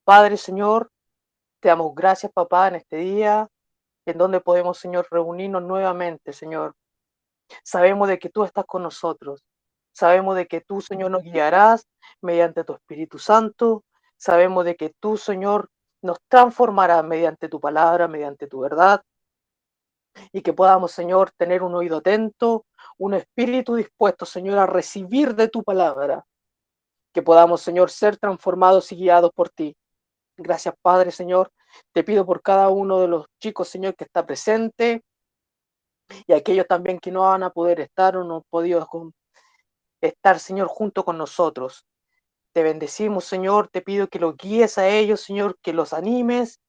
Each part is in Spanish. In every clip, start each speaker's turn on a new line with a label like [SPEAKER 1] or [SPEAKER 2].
[SPEAKER 1] Padre, Señor, te damos gracias, papá, en este día, en donde podemos, Señor, reunirnos nuevamente, Señor. Sabemos de que tú estás con nosotros. Sabemos de que tú, Señor, nos guiarás mediante tu Espíritu Santo. Sabemos de que tú, Señor, nos transformarás mediante tu palabra, mediante tu verdad, y que podamos, Señor, tener un oído atento, un espíritu dispuesto, Señor, a recibir de tu palabra. Que podamos, Señor, ser transformados y guiados por ti. Gracias, Padre, Señor. Te pido por cada uno de los chicos, Señor, que está presente y aquellos también que no van a poder estar o no han podido estar, Señor, junto con nosotros. Te bendecimos, Señor. Te pido que los guíes a ellos, Señor, que los animes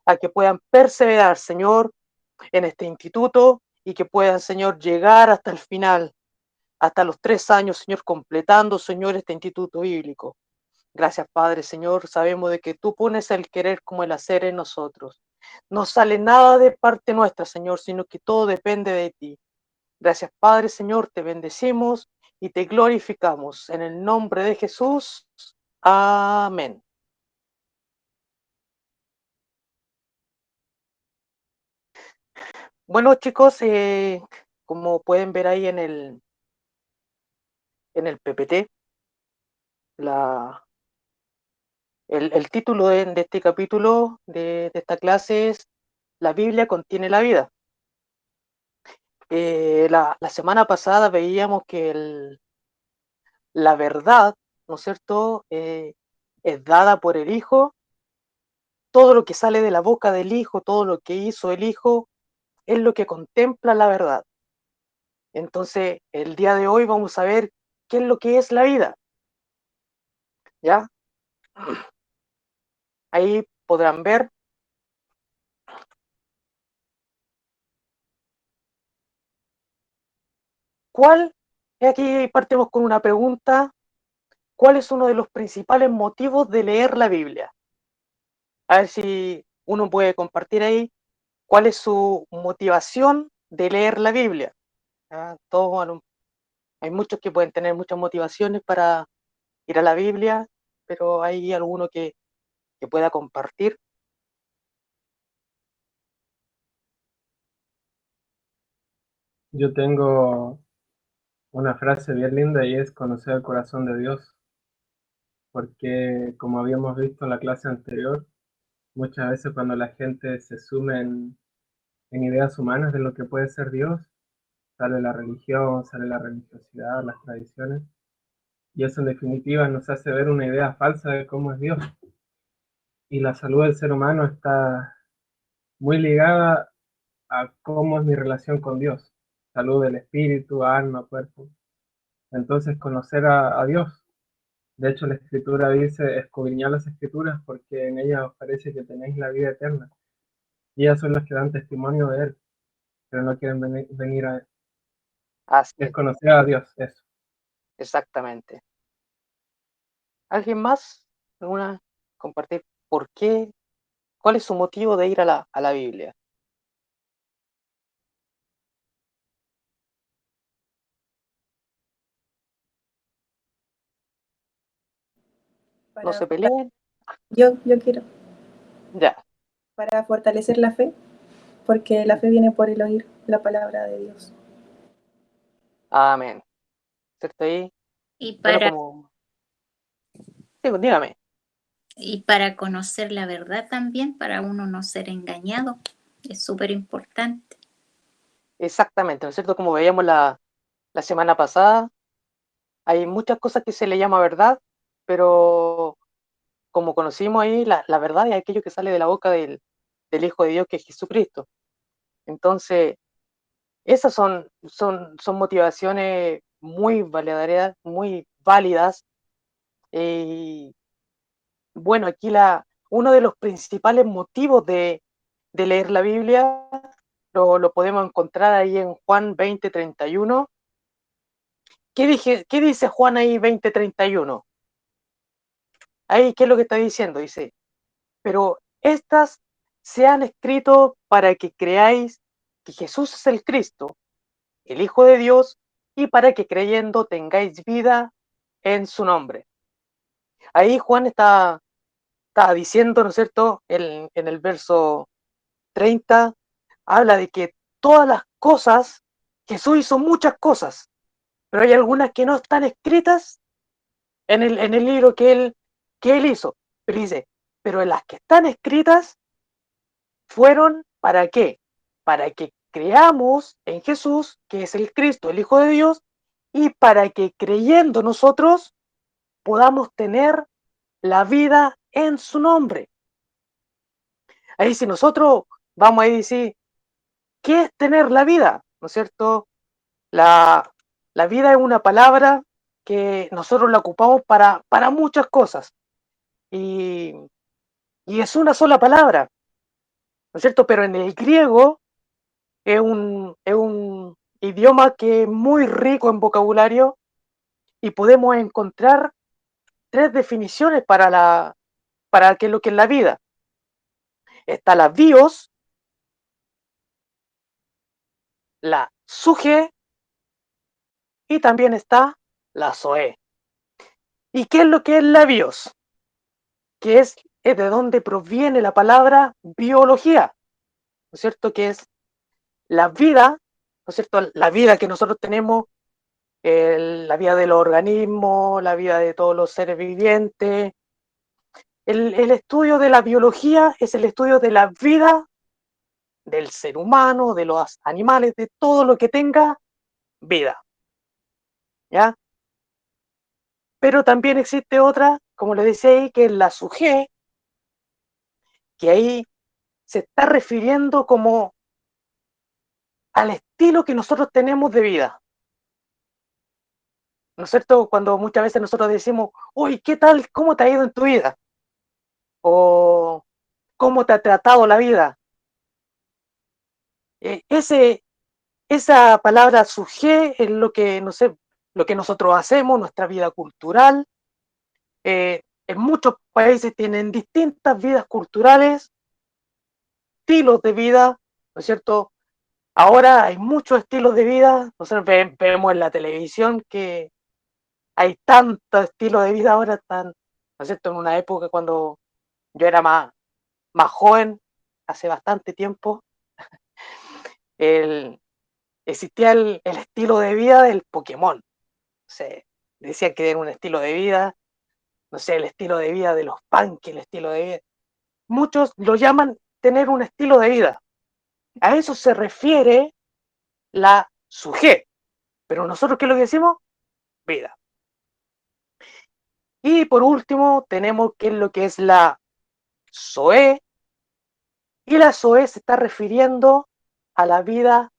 [SPEAKER 1] a que puedan perseverar, Señor, en este instituto y que puedan, Señor, llegar hasta el final, hasta los 3 años, Señor, completando, Señor, este instituto bíblico. Gracias, Padre, Señor. Sabemos de que tú pones el querer como el hacer en nosotros. No sale nada de parte nuestra, Señor, sino que todo depende de ti. Gracias, Padre, Señor. Te bendecimos y te glorificamos. En el nombre de Jesús. Amén. Bueno, chicos, como pueden ver ahí en el PPT, la, el título de este capítulo de esta clase es La Biblia contiene la vida. La semana pasada veíamos que la verdad, ¿no es cierto?, es dada por el Hijo. Todo lo que sale de la boca del Hijo, todo lo que hizo el Hijo, es lo que contempla la verdad. Entonces, el día de hoy vamos a ver qué es lo que es la vida, ¿ya? Ahí podrán ver cuál, aquí partimos con una pregunta: ¿cuál es uno de los principales motivos de leer la Biblia? A ver si uno puede compartir ahí cuál es su motivación de leer la Biblia. ¿Ya? Todos, bueno, hay muchos que pueden tener muchas motivaciones para ir a la Biblia, pero hay alguno que pueda compartir.
[SPEAKER 2] Yo tengo una frase bien linda y es conocer el corazón de Dios, porque como habíamos visto en la clase anterior, muchas veces cuando la gente se sume en ideas humanas de lo que puede ser Dios, sale la religión, sale la religiosidad, las tradiciones, y eso en definitiva nos hace ver una idea falsa de cómo es Dios. Y la salud del ser humano está muy ligada a cómo es mi relación con Dios, salud del espíritu, alma, cuerpo. Entonces conocer a Dios. De hecho, la escritura dice, escudriñad las escrituras porque en ellas os parece que tenéis la vida eterna. Y ellas son las que dan testimonio de Él, pero no quieren venir a Él.
[SPEAKER 1] Así
[SPEAKER 2] Es
[SPEAKER 1] es,
[SPEAKER 2] conocer a Dios, eso.
[SPEAKER 1] exactamente. ¿Alguien más? ¿Alguna? Compartir por qué, cuál es su motivo de ir a la Biblia. No
[SPEAKER 3] Para
[SPEAKER 1] se peleen.
[SPEAKER 3] yo quiero,
[SPEAKER 1] Ya.
[SPEAKER 3] para fortalecer la fe, porque la fe viene por el oír la palabra de Dios.
[SPEAKER 1] Amén. ¿Cierto ahí?
[SPEAKER 4] Y
[SPEAKER 1] Bueno,
[SPEAKER 4] para,
[SPEAKER 1] como... Sí, pues, dígame.
[SPEAKER 4] y para conocer la verdad también, para uno no ser engañado, es súper importante.
[SPEAKER 1] Exactamente, ¿no es cierto? Como veíamos la semana pasada, hay muchas cosas que se le llama verdad, pero como conocimos ahí, la verdad es aquello que sale de la boca del Hijo de Dios, que es Jesucristo. Entonces, esas son motivaciones muy válidas. Y bueno, aquí uno de los principales motivos de leer la Biblia lo podemos encontrar ahí en Juan 20:31. ¿Qué dice Juan ahí 20:31? Ahí, ¿qué es lo que está diciendo? Dice, pero estas se han escrito para que creáis que Jesús es el Cristo, el Hijo de Dios, y para que creyendo tengáis vida en su nombre. Ahí Juan está estaba diciendo, ¿no es cierto? En el verso 30, habla de que todas las cosas, Jesús hizo muchas cosas, pero hay algunas que no están escritas en el libro que él hizo. Pero dice, pero las que están escritas fueron ¿para qué? Para que creamos en Jesús, que es el Cristo, el Hijo de Dios, y para que creyendo nosotros podamos tener la vida en su nombre. Ahí si nosotros vamos a decir, ¿qué es tener la vida? ¿No es cierto? La, la vida es una palabra que nosotros la ocupamos para muchas cosas y, y es una sola palabra, ¿no es cierto? Pero en el griego es un idioma que es muy rico en vocabulario y podemos encontrar tres definiciones para qué es lo que es la vida. Está la bios, la suge y también está la zoe. ¿Y qué es lo que es la bios? Que es de donde proviene la palabra biología, ¿no es cierto? Que es la vida, ¿no es cierto? La vida que nosotros tenemos, la vida de los organismos, la vida de todos los seres vivientes. El estudio de la biología es el estudio de la vida del ser humano, de los animales, de todo lo que tenga vida, ¿ya? Pero también existe otra, como les decía ahí, que es la SUGE, que ahí se está refiriendo como al estilo que nosotros tenemos de vida, ¿no es cierto? Cuando muchas veces nosotros decimos, uy, ¿qué tal? ¿Cómo te ha ido en tu vida? O ¿cómo te ha tratado la vida? Eh, ese, esa palabra SUGE es lo que, no sé, lo que nosotros hacemos, nuestra vida cultural. En muchos países tienen distintas vidas culturales, estilos de vida, ¿no es cierto? Ahora hay muchos estilos de vida, nosotros vemos en la televisión que hay tantos estilos de vida ahora, ¿no es cierto? En una época cuando yo era más joven, hace bastante tiempo, el, existía el estilo de vida del Pokémon. Se decía que era un estilo de vida, no sé, el estilo de vida de los punks, el estilo de vida. Muchos lo llaman tener un estilo de vida. A eso se refiere la SUGE. Pero nosotros, ¿qué es lo que decimos? Vida. Y por último, tenemos qué es lo que es la SOE. Y la SOE se está refiriendo a la vida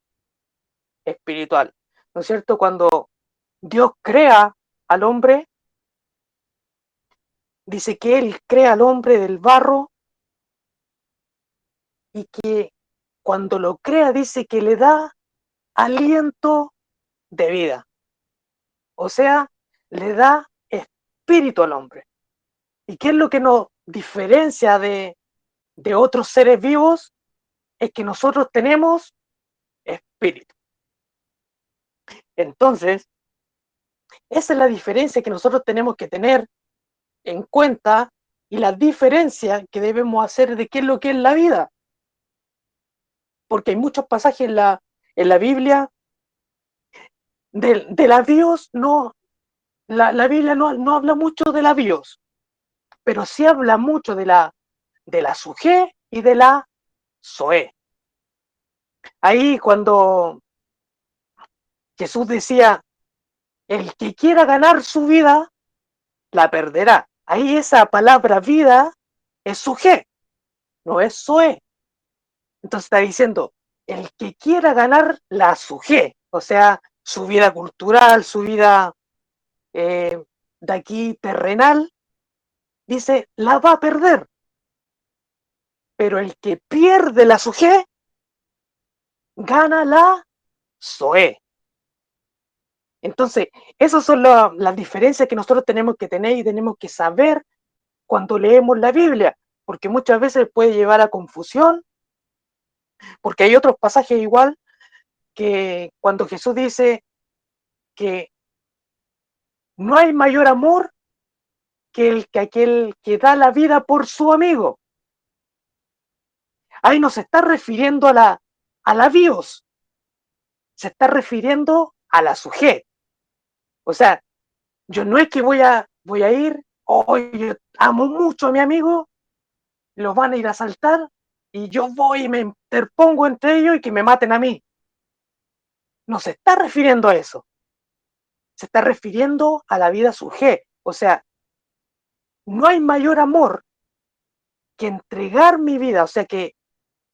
[SPEAKER 1] espiritual. ¿No es cierto? Cuando Dios crea al hombre, dice que Él crea al hombre del barro y que cuando lo crea dice que le da aliento de vida. O sea, le da espíritu al hombre. ¿Y qué es lo que nos diferencia de otros seres vivos? Es que nosotros tenemos espíritu. Entonces, esa es la diferencia que nosotros tenemos que tener en cuenta y la diferencia que debemos hacer de qué es lo que es la vida. Porque hay muchos pasajes en la Biblia de la bios, no, la Biblia no habla mucho de la bios, pero sí habla mucho de la SUGE y de la SOE. Ahí cuando Jesús decía, el que quiera ganar su vida, la perderá. Ahí esa palabra vida es SUGE, no es SOE. Entonces está diciendo, el que quiera ganar la SUGE, o sea, su vida cultural, su vida de aquí terrenal, dice, la va a perder. Pero el que pierde la SUGE, gana la SOE. Entonces, esas son las diferencias que nosotros tenemos que tener y tenemos que saber cuando leemos la Biblia, porque muchas veces puede llevar a confusión, porque hay otros pasajes igual que cuando Jesús dice que no hay mayor amor que aquel que da la vida por su amigo. Ahí no se está refiriendo a la bios, se está refiriendo a la sujet. O sea, yo no es que voy a ir, yo amo mucho a mi amigo, los van a ir a asaltar y yo voy y me interpongo entre ellos y que me maten a mí. No se está refiriendo a eso. Se está refiriendo a la vida sujet. O sea, no hay mayor amor que entregar mi vida, o sea, que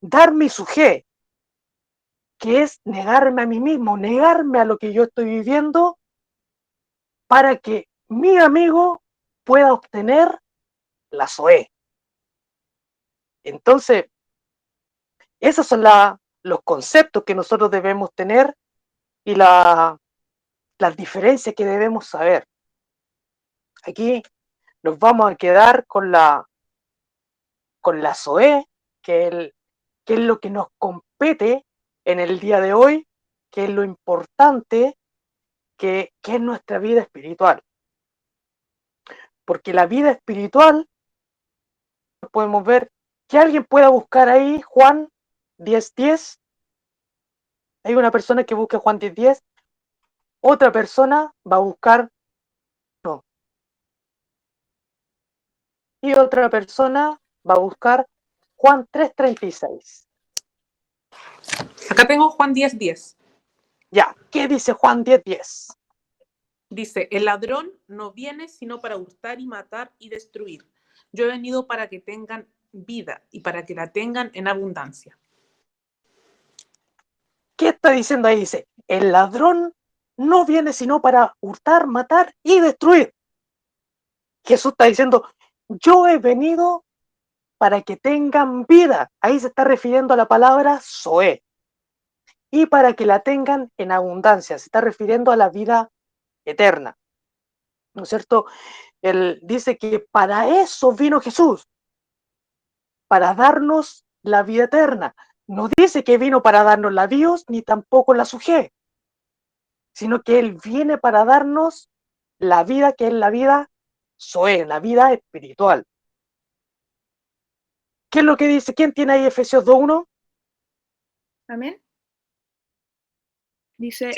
[SPEAKER 1] dar mi sujet, que es negarme a mí mismo, negarme a lo que yo estoy viviendo para que mi amigo pueda obtener la Zoé. Entonces, esos son los conceptos que nosotros debemos tener y las diferencias que debemos saber. Aquí nos vamos a quedar con la Zoé, que es lo que nos compete en el día de hoy, que es lo importante que es nuestra vida espiritual. Porque la vida espiritual, podemos ver que alguien pueda buscar ahí Juan 10:10. Hay una persona que busca Juan 10:10, otra persona va a buscar no, y otra persona va a buscar Juan 3:36.
[SPEAKER 5] Acá tengo Juan 10:10.
[SPEAKER 1] Ya, ¿qué dice Juan 10:10?
[SPEAKER 5] Dice, el ladrón no viene sino para hurtar y matar y destruir. Yo he venido para que tengan vida y para que la tengan en abundancia.
[SPEAKER 1] ¿Qué está diciendo ahí? Dice, el ladrón no viene sino para hurtar, matar y destruir. Jesús está diciendo, yo he venido para que tengan vida. Ahí se está refiriendo a la palabra Zoé. Y para que la tengan en abundancia. Se está refiriendo a la vida eterna. ¿No es cierto? Él dice que para eso vino Jesús. Para darnos la vida eterna. No dice que vino para darnos la bios ni tampoco la sujé, sino que Él viene para darnos la vida que es la vida Zoé, la vida espiritual. ¿Qué es lo que dice? ¿Quién tiene ahí Efesios 2:1?
[SPEAKER 3] Amén. Dice,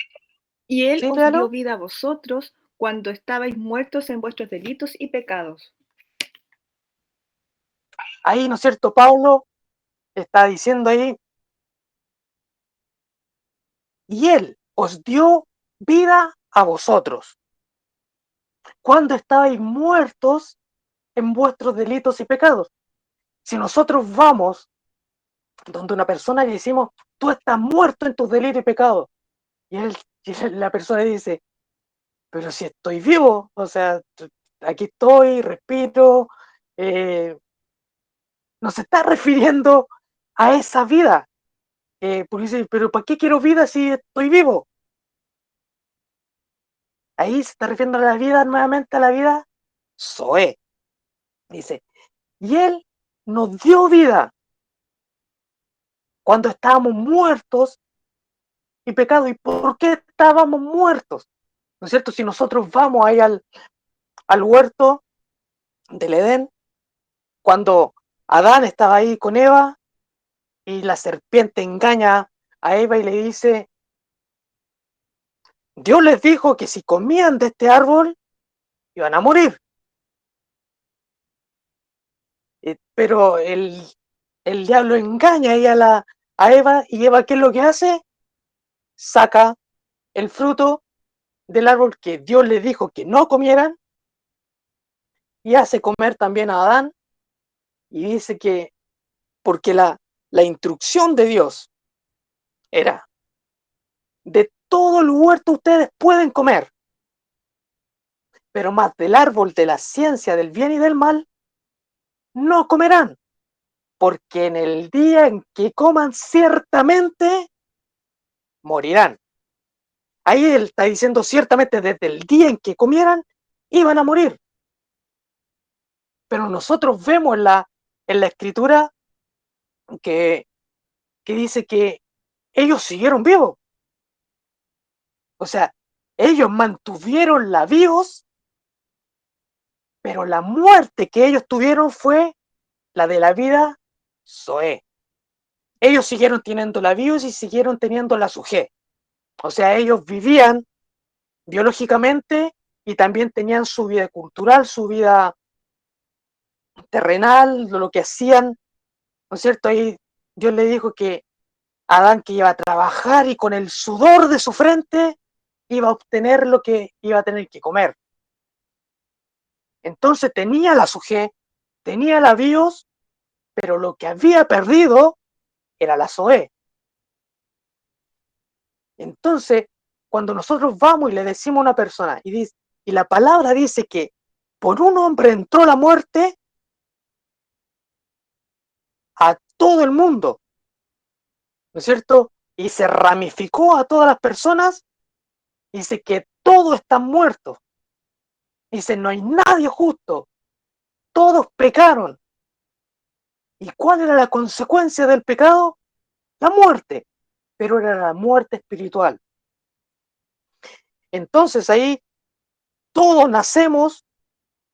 [SPEAKER 3] y Él
[SPEAKER 1] ¿Sí,
[SPEAKER 3] os
[SPEAKER 1] léalo?
[SPEAKER 3] dio vida a vosotros cuando estabais muertos en vuestros delitos y pecados.
[SPEAKER 1] Ahí, ¿no es cierto? Pablo está diciendo ahí, y Él os dio vida a vosotros cuando estabais muertos en vuestros delitos y pecados. Si nosotros vamos donde una persona y le decimos, tú estás muerto en tus delitos y pecados, y la persona dice, pero si estoy vivo, o sea, aquí estoy, respiro, no se está refiriendo a esa vida. Porque dice, pero ¿para qué quiero vida si estoy vivo? Ahí se está refiriendo a la vida, nuevamente a la vida Zoé. Dice, y Él nos dio vida cuando estábamos muertos y pecado. ¿Y por qué estábamos muertos? ¿No es cierto? Si nosotros vamos ahí al huerto del Edén, cuando Adán estaba ahí con Eva y la serpiente engaña a Eva y le dice, Dios les dijo que si comían de este árbol iban a morir. Pero el diablo engaña ahí a Eva, y Eva, ¿qué es lo que hace? Saca el fruto del árbol que Dios les dijo que no comieran y hace comer también a Adán, y dice que porque la instrucción de Dios era, de todo el huerto ustedes pueden comer, pero más del árbol de la ciencia del bien y del mal no comerán, porque en el día en que coman ciertamente morirán. Ahí él está diciendo ciertamente desde el día en que comieran iban a morir. Pero nosotros vemos en la escritura que dice que ellos siguieron vivos. O sea, ellos mantuvieron la vivos Pero la muerte que ellos tuvieron fue la de la vida Zoé. Ellos siguieron teniendo la bios y siguieron teniendo la sujé. O sea, ellos vivían biológicamente y también tenían su vida cultural, su vida terrenal, lo que hacían, ¿no es cierto? Ahí Dios le dijo que Adán que iba a trabajar y con el sudor de su frente iba a obtener lo que iba a tener que comer. Entonces tenía la sujé, tenía la bios, pero lo que había perdido era la zoé. Entonces, cuando nosotros vamos y le decimos a una persona, y la palabra dice que por un hombre entró la muerte a todo el mundo, ¿no es cierto? Y se ramificó a todas las personas, dice que todos están muertos. Dice, no hay nadie justo, todos pecaron. ¿Y cuál era la consecuencia del pecado? La muerte, pero era la muerte espiritual. Entonces ahí todos nacemos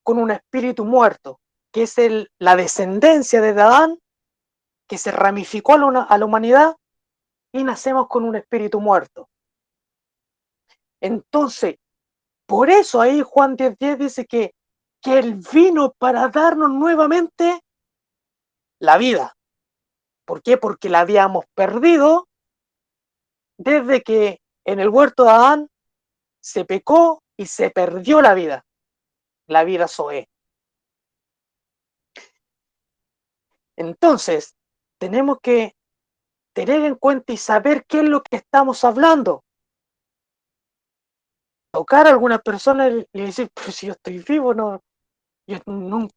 [SPEAKER 1] con un espíritu muerto, que es la descendencia de Adán, que se ramificó a la humanidad y nacemos con un espíritu muerto. Entonces, por eso ahí Juan 10:10 dice que Él vino para darnos nuevamente la vida. ¿Por qué? Porque la habíamos perdido desde que en el huerto de Adán se pecó y se perdió la vida Zoé. Entonces, tenemos que tener en cuenta y saber qué es lo que estamos hablando. Tocar a algunas personas y decir, pero si yo estoy vivo, yo no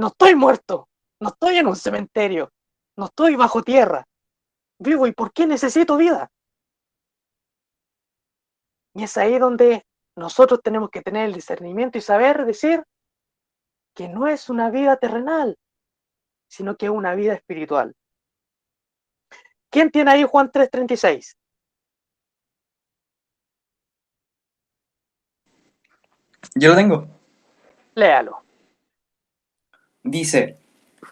[SPEAKER 1] estoy muerto, no estoy en un cementerio, no estoy bajo tierra, vivo, ¿y por qué necesito vida? Y es ahí donde nosotros tenemos que tener el discernimiento y saber decir que no es una vida terrenal, sino que es una vida espiritual. ¿Quién tiene ahí Juan 3:36?
[SPEAKER 6] Yo lo tengo.
[SPEAKER 1] Léalo.
[SPEAKER 6] Dice,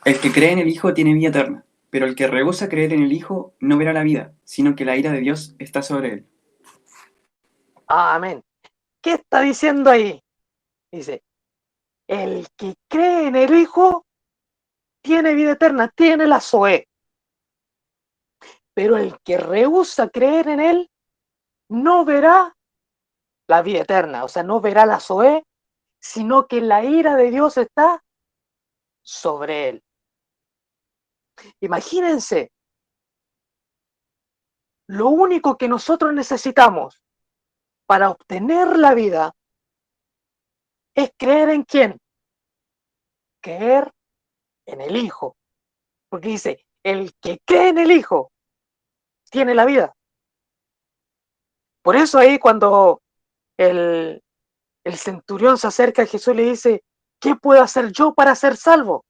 [SPEAKER 6] el que cree en el Hijo tiene vida eterna, pero el que rehúsa creer en el Hijo no verá la vida, sino que la ira de Dios está sobre él.
[SPEAKER 1] Amén. ¿Qué está diciendo ahí? Dice, el que cree en el Hijo tiene vida eterna, tiene la Zoé. Pero el que rehúsa creer en él no verá la vida eterna, o sea, no verá la Zoé, sino que la ira de Dios está sobre él. Imagínense, lo único que nosotros necesitamos para obtener la vida es creer en quién, creer en el Hijo, porque dice, el que cree en el Hijo tiene la vida. Por eso ahí cuando el centurión se acerca a Jesús y le dice, ¿qué puedo hacer yo para ser salvo?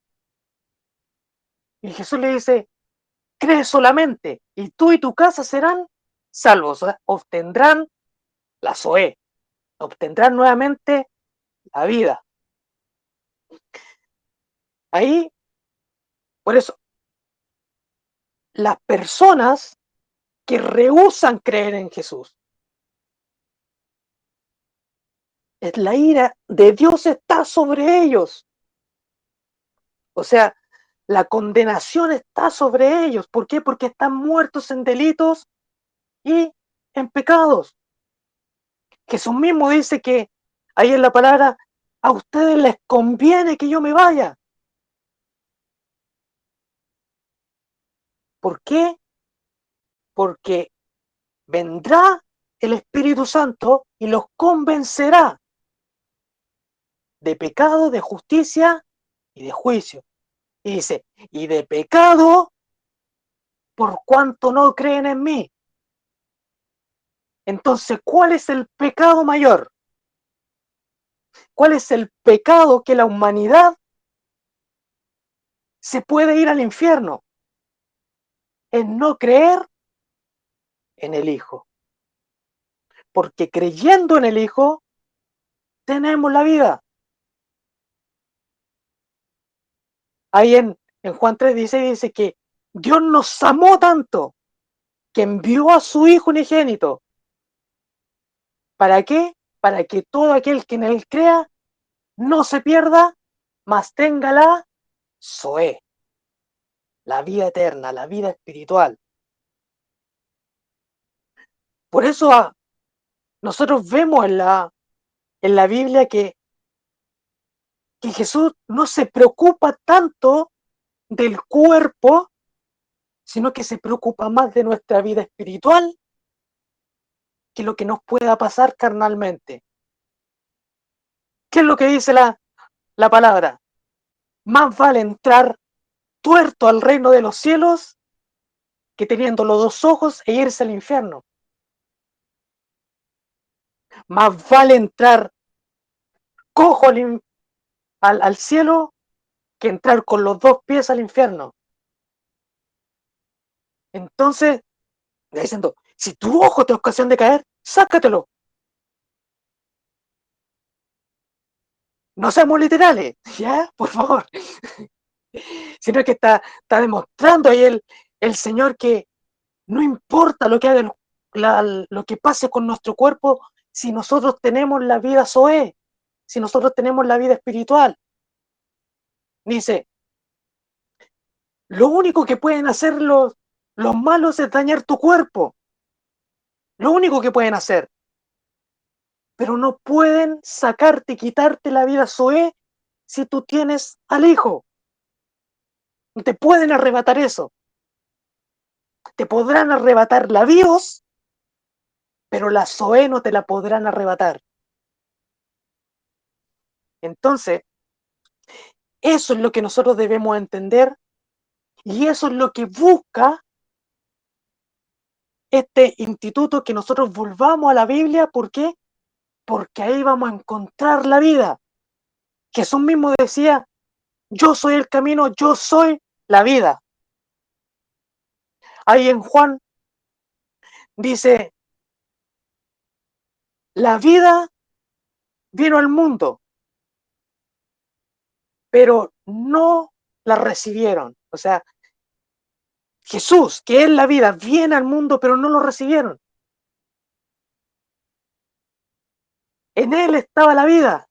[SPEAKER 1] Y Jesús le dice, cree solamente, y tú y tu casa serán salvos, o sea, obtendrán la Zoé, obtendrán nuevamente la vida. Ahí, por eso, las personas que rehúsan creer en Jesús, la ira de Dios está sobre ellos. O sea, la condenación está sobre ellos. ¿Por qué? Porque están muertos en delitos y en pecados. Jesús mismo dice que ahí en la palabra, a ustedes les conviene que yo me vaya. ¿Por qué? Porque vendrá el Espíritu Santo y los convencerá de pecado, de justicia y de juicio. Y dice, y de pecado por cuanto no creen en mí. Entonces, ¿cuál es el pecado mayor? ¿Cuál es el pecado que la humanidad se puede ir al infierno? En no creer en el Hijo. Porque creyendo en el Hijo, tenemos la vida. Ahí en Juan 3:16 dice que Dios nos amó tanto que envió a su Hijo unigénito. ¿Para qué? Para que todo aquel que en él crea no se pierda, mas tenga la Zoe, la vida eterna, la vida espiritual. Por eso nosotros vemos en la Biblia que Jesús no se preocupa tanto del cuerpo, sino que se preocupa más de nuestra vida espiritual que lo que nos pueda pasar carnalmente. ¿Qué es lo que dice la palabra? Más vale entrar tuerto al reino de los cielos que teniendo los dos ojos e irse al infierno. Más vale entrar cojo al cielo que entrar con los dos pies al infierno. Entonces, diciendo, si tu ojo te ocasiona de caer, sácatelo. No seamos literales, ¿ya? Por favor. Sino que está demostrando ahí el Señor que no importa lo que haga lo que pase con nuestro cuerpo, si nosotros tenemos la vida Zoe, si nosotros tenemos la vida espiritual. Dice, lo único que pueden hacer los malos es dañar tu cuerpo. Lo único que pueden hacer. Pero no pueden sacarte y quitarte la vida Zoe si tú tienes al Hijo. No te pueden arrebatar eso. Te podrán arrebatar la bios, pero la Zoe no te la podrán arrebatar. Entonces, eso es lo que nosotros debemos entender y eso es lo que busca este instituto, que nosotros volvamos a la Biblia. ¿Por qué? Porque ahí vamos a encontrar la vida. Jesús mismo decía, yo soy el camino, yo soy la vida. Ahí en Juan dice, la vida vino al mundo, pero no la recibieron. O sea, Jesús, que es la vida, viene al mundo, pero no lo recibieron. En él estaba la vida,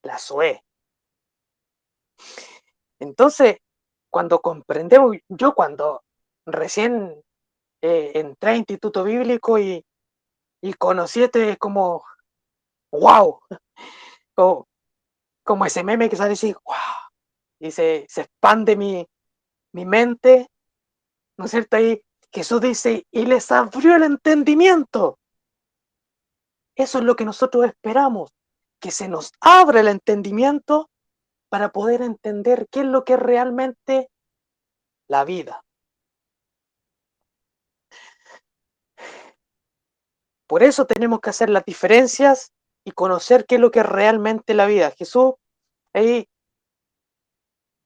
[SPEAKER 1] la Zoe. Entonces, cuando comprendemos, yo cuando recién entré a Instituto Bíblico y conocí como, wow, como ese meme que sale así, wow, y se expande mi mente, ¿no es cierto? Ahí Jesús dice, y les abrió el entendimiento. Eso es lo que nosotros esperamos, que se nos abra el entendimiento para poder entender qué es lo que es realmente la vida. Por eso tenemos que hacer las diferencias y conocer qué es lo que es realmente la vida. Jesús ahí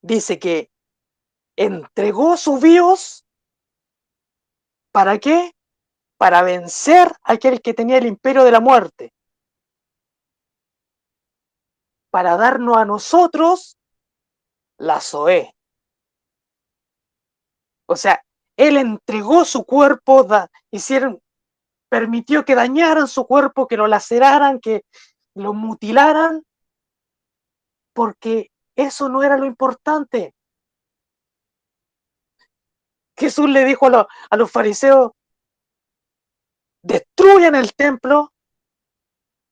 [SPEAKER 1] dice que entregó su bios, ¿para qué? Para vencer a aquel que tenía el imperio de la muerte, para darnos a nosotros la Zoe. O sea, él entregó su cuerpo, permitió que dañaran su cuerpo, que lo laceraran, que lo mutilaran, porque eso no era lo importante. Jesús le dijo a los fariseos, destruyan el templo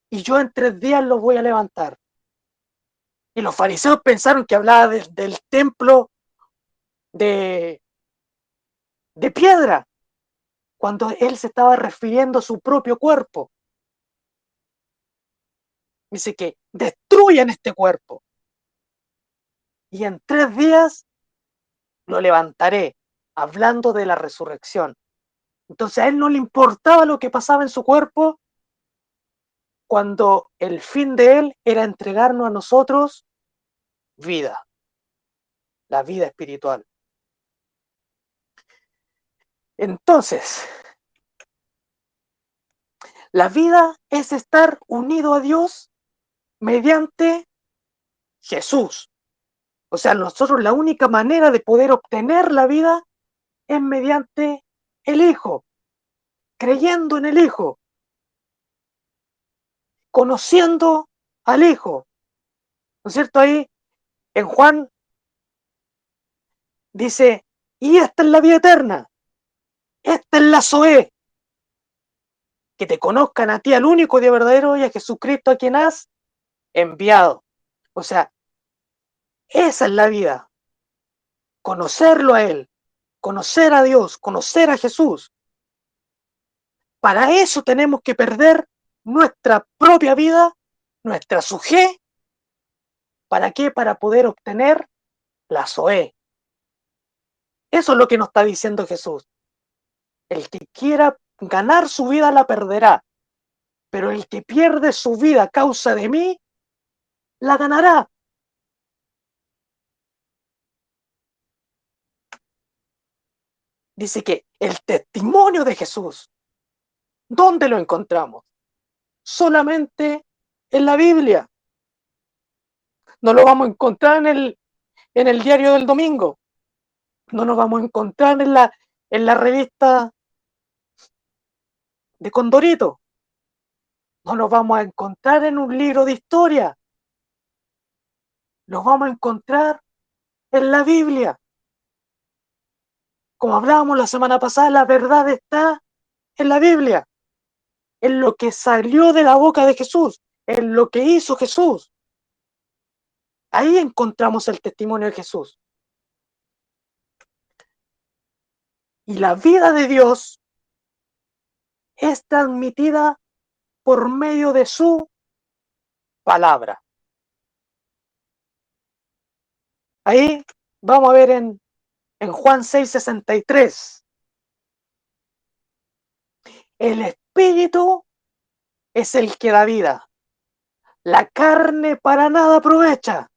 [SPEAKER 1] y yo en 3 días lo voy a levantar. Y los fariseos pensaron que hablaba del templo de piedra, cuando él se estaba refiriendo a su propio cuerpo. Dice que destruyan este cuerpo y en 3 días lo levantaré, hablando de la resurrección. Entonces a él no le importaba lo que pasaba en su cuerpo, cuando el fin de él era entregarnos a nosotros vida, la vida espiritual. Entonces, la vida es estar unido a Dios mediante Jesús. O sea, nosotros la única manera de poder obtener la vida es mediante el Hijo, creyendo en el Hijo, conociendo al Hijo. ¿No es cierto? Ahí en Juan dice, y esta es la vida eterna, esta es la Zoé, que te conozcan a ti, al único Dios verdadero, y a Jesucristo a quien has enviado. O sea, esa es la vida, conocerlo a Él, conocer a Dios, conocer a Jesús. Para eso tenemos que perder nuestra propia vida, nuestra sujé. ¿Para qué? Para poder obtener la Zoé. Eso es lo que nos está diciendo Jesús. El que quiera ganar su vida la perderá, pero el que pierde su vida a causa de mí, la ganará. Dice que el testimonio de Jesús, ¿dónde lo encontramos? Solamente en la Biblia. No lo vamos a encontrar en el diario del domingo. No nos vamos a encontrar en la revista de Condorito. No nos vamos a encontrar en un libro de historia. Los vamos a encontrar en la Biblia. Como hablábamos la semana pasada, la verdad está en la Biblia, en lo que salió de la boca de Jesús, en lo que hizo Jesús. Ahí encontramos el testimonio de Jesús. Y la vida de Dios es transmitida por medio de su palabra. Ahí vamos a ver en Juan 6:63. El Espíritu es el que da vida. La carne para nada aprovecha.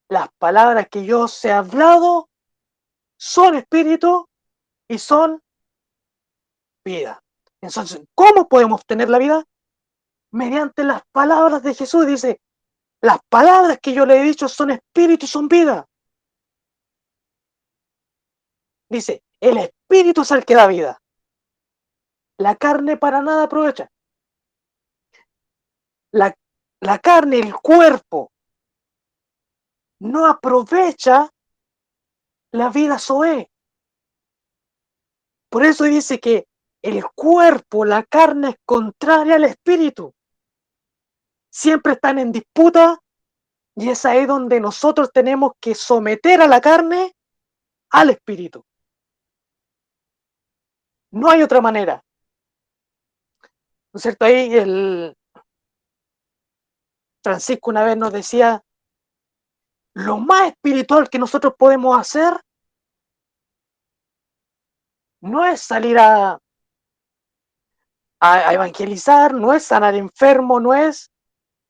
[SPEAKER 1] Las palabras que yo os he hablado son espíritu y son vida. Entonces, ¿cómo podemos obtener la vida? Mediante las palabras de Jesús. Dice, las palabras que yo le he dicho son espíritu y son vida. Dice, el espíritu es el que da vida. La carne para nada aprovecha. La carne, el cuerpo, no aprovecha la vida Zoé. Por eso dice que el cuerpo, la carne es contraria al espíritu. Siempre están en disputa y es ahí donde nosotros tenemos que someter a la carne al espíritu. No hay otra manera. ¿No es cierto? Ahí el Francisco una vez nos decía, lo más espiritual que nosotros podemos hacer no es salir a evangelizar, no es sanar enfermos, no es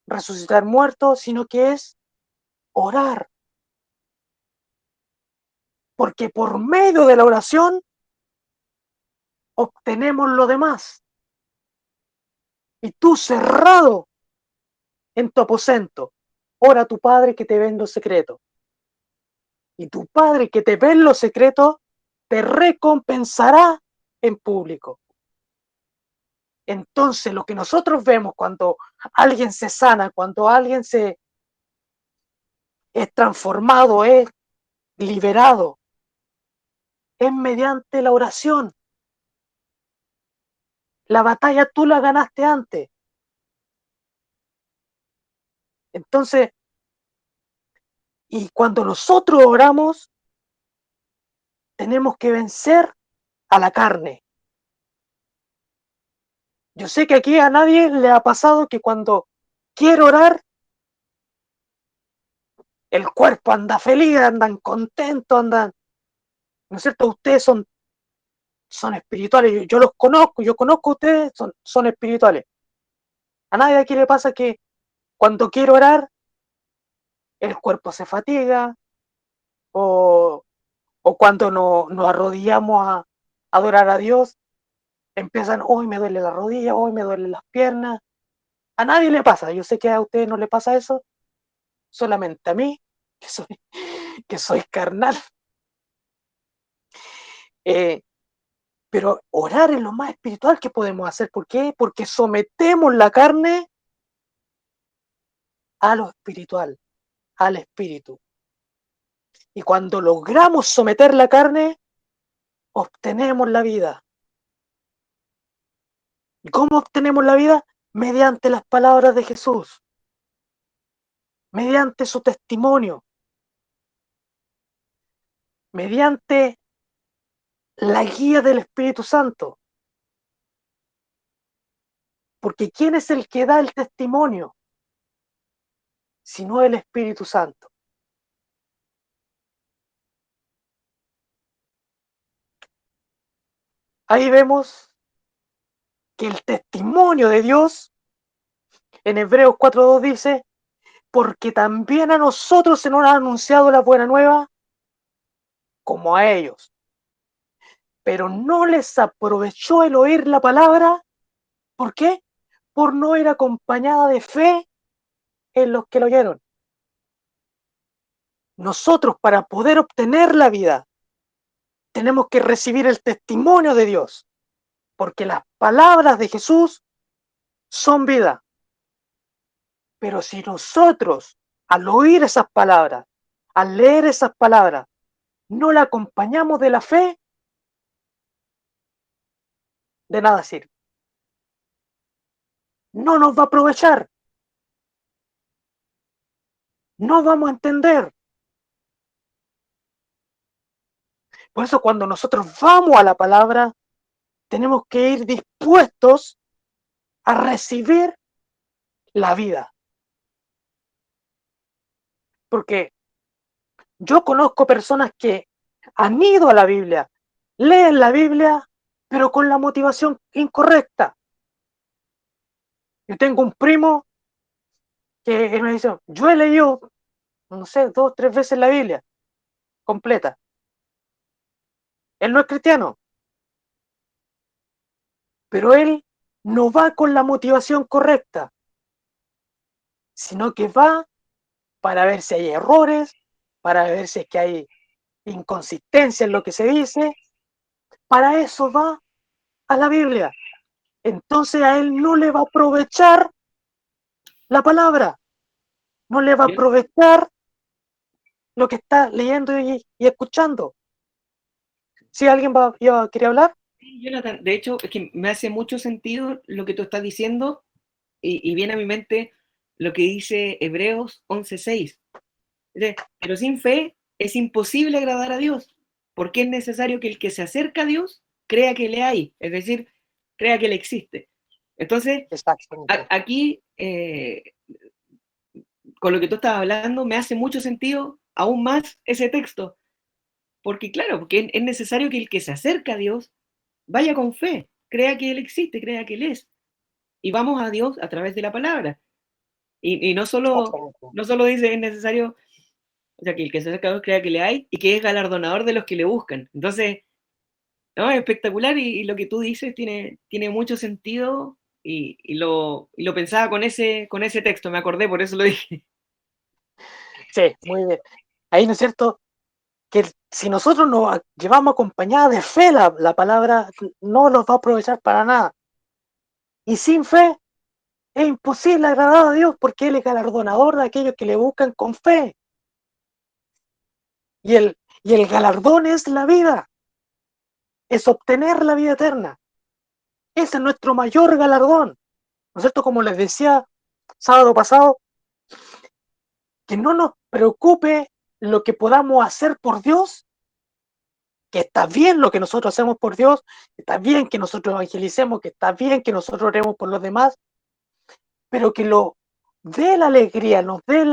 [SPEAKER 1] resucitar muertos, sino que es orar. Porque por medio de la oración obtenemos lo demás. Y tú cerrado en tu aposento, ora a tu Padre que te ve en lo secreto. Y tu Padre que te ve en lo secreto te recompensará en público. Entonces, lo que nosotros vemos cuando alguien se sana, cuando alguien es transformado, es liberado, es mediante la oración. La batalla tú la ganaste antes. Entonces, y cuando nosotros oramos, tenemos que vencer a la carne. Yo sé que aquí a nadie le ha pasado que cuando quiere orar, el cuerpo anda feliz, andan contentos, andan, ¿no es cierto? Ustedes son espirituales, yo los conozco, yo conozco a ustedes, son espirituales. A nadie aquí le pasa que cuando quiere orar, el cuerpo se fatiga, o cuando nos arrodillamos a adorar a Dios, empiezan, hoy me duele la rodilla, hoy me duelen las piernas. A nadie le pasa, yo sé que a ustedes no le pasa eso, solamente a mí, que soy que soy carnal. Pero orar es lo más espiritual que podemos hacer. ¿Por qué? Porque sometemos la carne a lo espiritual, al espíritu. Y cuando logramos someter la carne, obtenemos la vida. ¿Y cómo obtenemos la vida? Mediante las palabras de Jesús, mediante su testimonio, mediante la guía del Espíritu Santo. Porque ¿quién es el que da el testimonio? Sino el Espíritu Santo. Ahí vemos que el testimonio de Dios, en Hebreos 4:2 dice, porque también a nosotros se nos ha anunciado la buena nueva, como a ellos. Pero no les aprovechó el oír la palabra. ¿Por qué? Por no ir acompañada de fe en los que lo oyeron. Nosotros, para poder obtener la vida, tenemos que recibir el testimonio de Dios, porque las palabras de Jesús son vida. Pero si nosotros, al oír esas palabras, al leer esas palabras, no la acompañamos de la fe, de nada sirve. No nos va a aprovechar. No vamos a entender. Por eso cuando nosotros vamos a la palabra, tenemos que ir dispuestos a recibir la vida. Porque yo conozco personas que han ido a la Biblia, leen la Biblia, pero con la motivación incorrecta. Yo tengo un primo que me dice, yo he leído, no sé, 2 o 3 veces la Biblia completa. Él no es cristiano, pero él no va con la motivación correcta, sino que va para ver si hay errores, para ver si es que hay inconsistencia en lo que se dice. Para eso va a la Biblia. Entonces a él no le va a aprovechar la palabra, no le va a aprovechar lo que está leyendo y escuchando. ¿Si alguien quiere hablar?
[SPEAKER 7] Sí, Jonathan, de hecho, es que me hace mucho sentido lo que tú estás diciendo y viene a mi mente lo que dice Hebreos 11:6. Pero sin fe es imposible agradar a Dios, porque es necesario que el que se acerca a Dios crea que le hay, es decir, crea que le existe. Entonces, aquí, con lo que tú estás hablando, me hace mucho sentido aún más ese texto, porque claro, porque es necesario que el que se acerca a Dios vaya con fe, crea que Él existe, crea que Él es. Y vamos a Dios a través de la palabra. Y no solo dice es necesario, o sea, que el que se acerca a Dios crea que le hay y que es galardonador de los que le buscan. Entonces, no, es espectacular y lo que tú dices tiene mucho sentido y lo pensaba con ese texto, me acordé, por eso lo dije.
[SPEAKER 1] Sí, muy bien. Ahí, ¿no es cierto? Que si nosotros nos llevamos acompañada de fe la palabra, no nos va a aprovechar para nada. Y sin fe es imposible agradar a Dios porque Él es galardonador de aquellos que le buscan con fe. Y el galardón es la vida, es obtener la vida eterna. Ese es nuestro mayor galardón. ¿No es cierto? Como les decía sábado pasado, que no nos preocupe lo que podamos hacer por Dios, que está bien lo que nosotros hacemos por Dios, que está bien que nosotros evangelicemos, que está bien que nosotros oremos por los demás, pero que lo dé la alegría, nos dé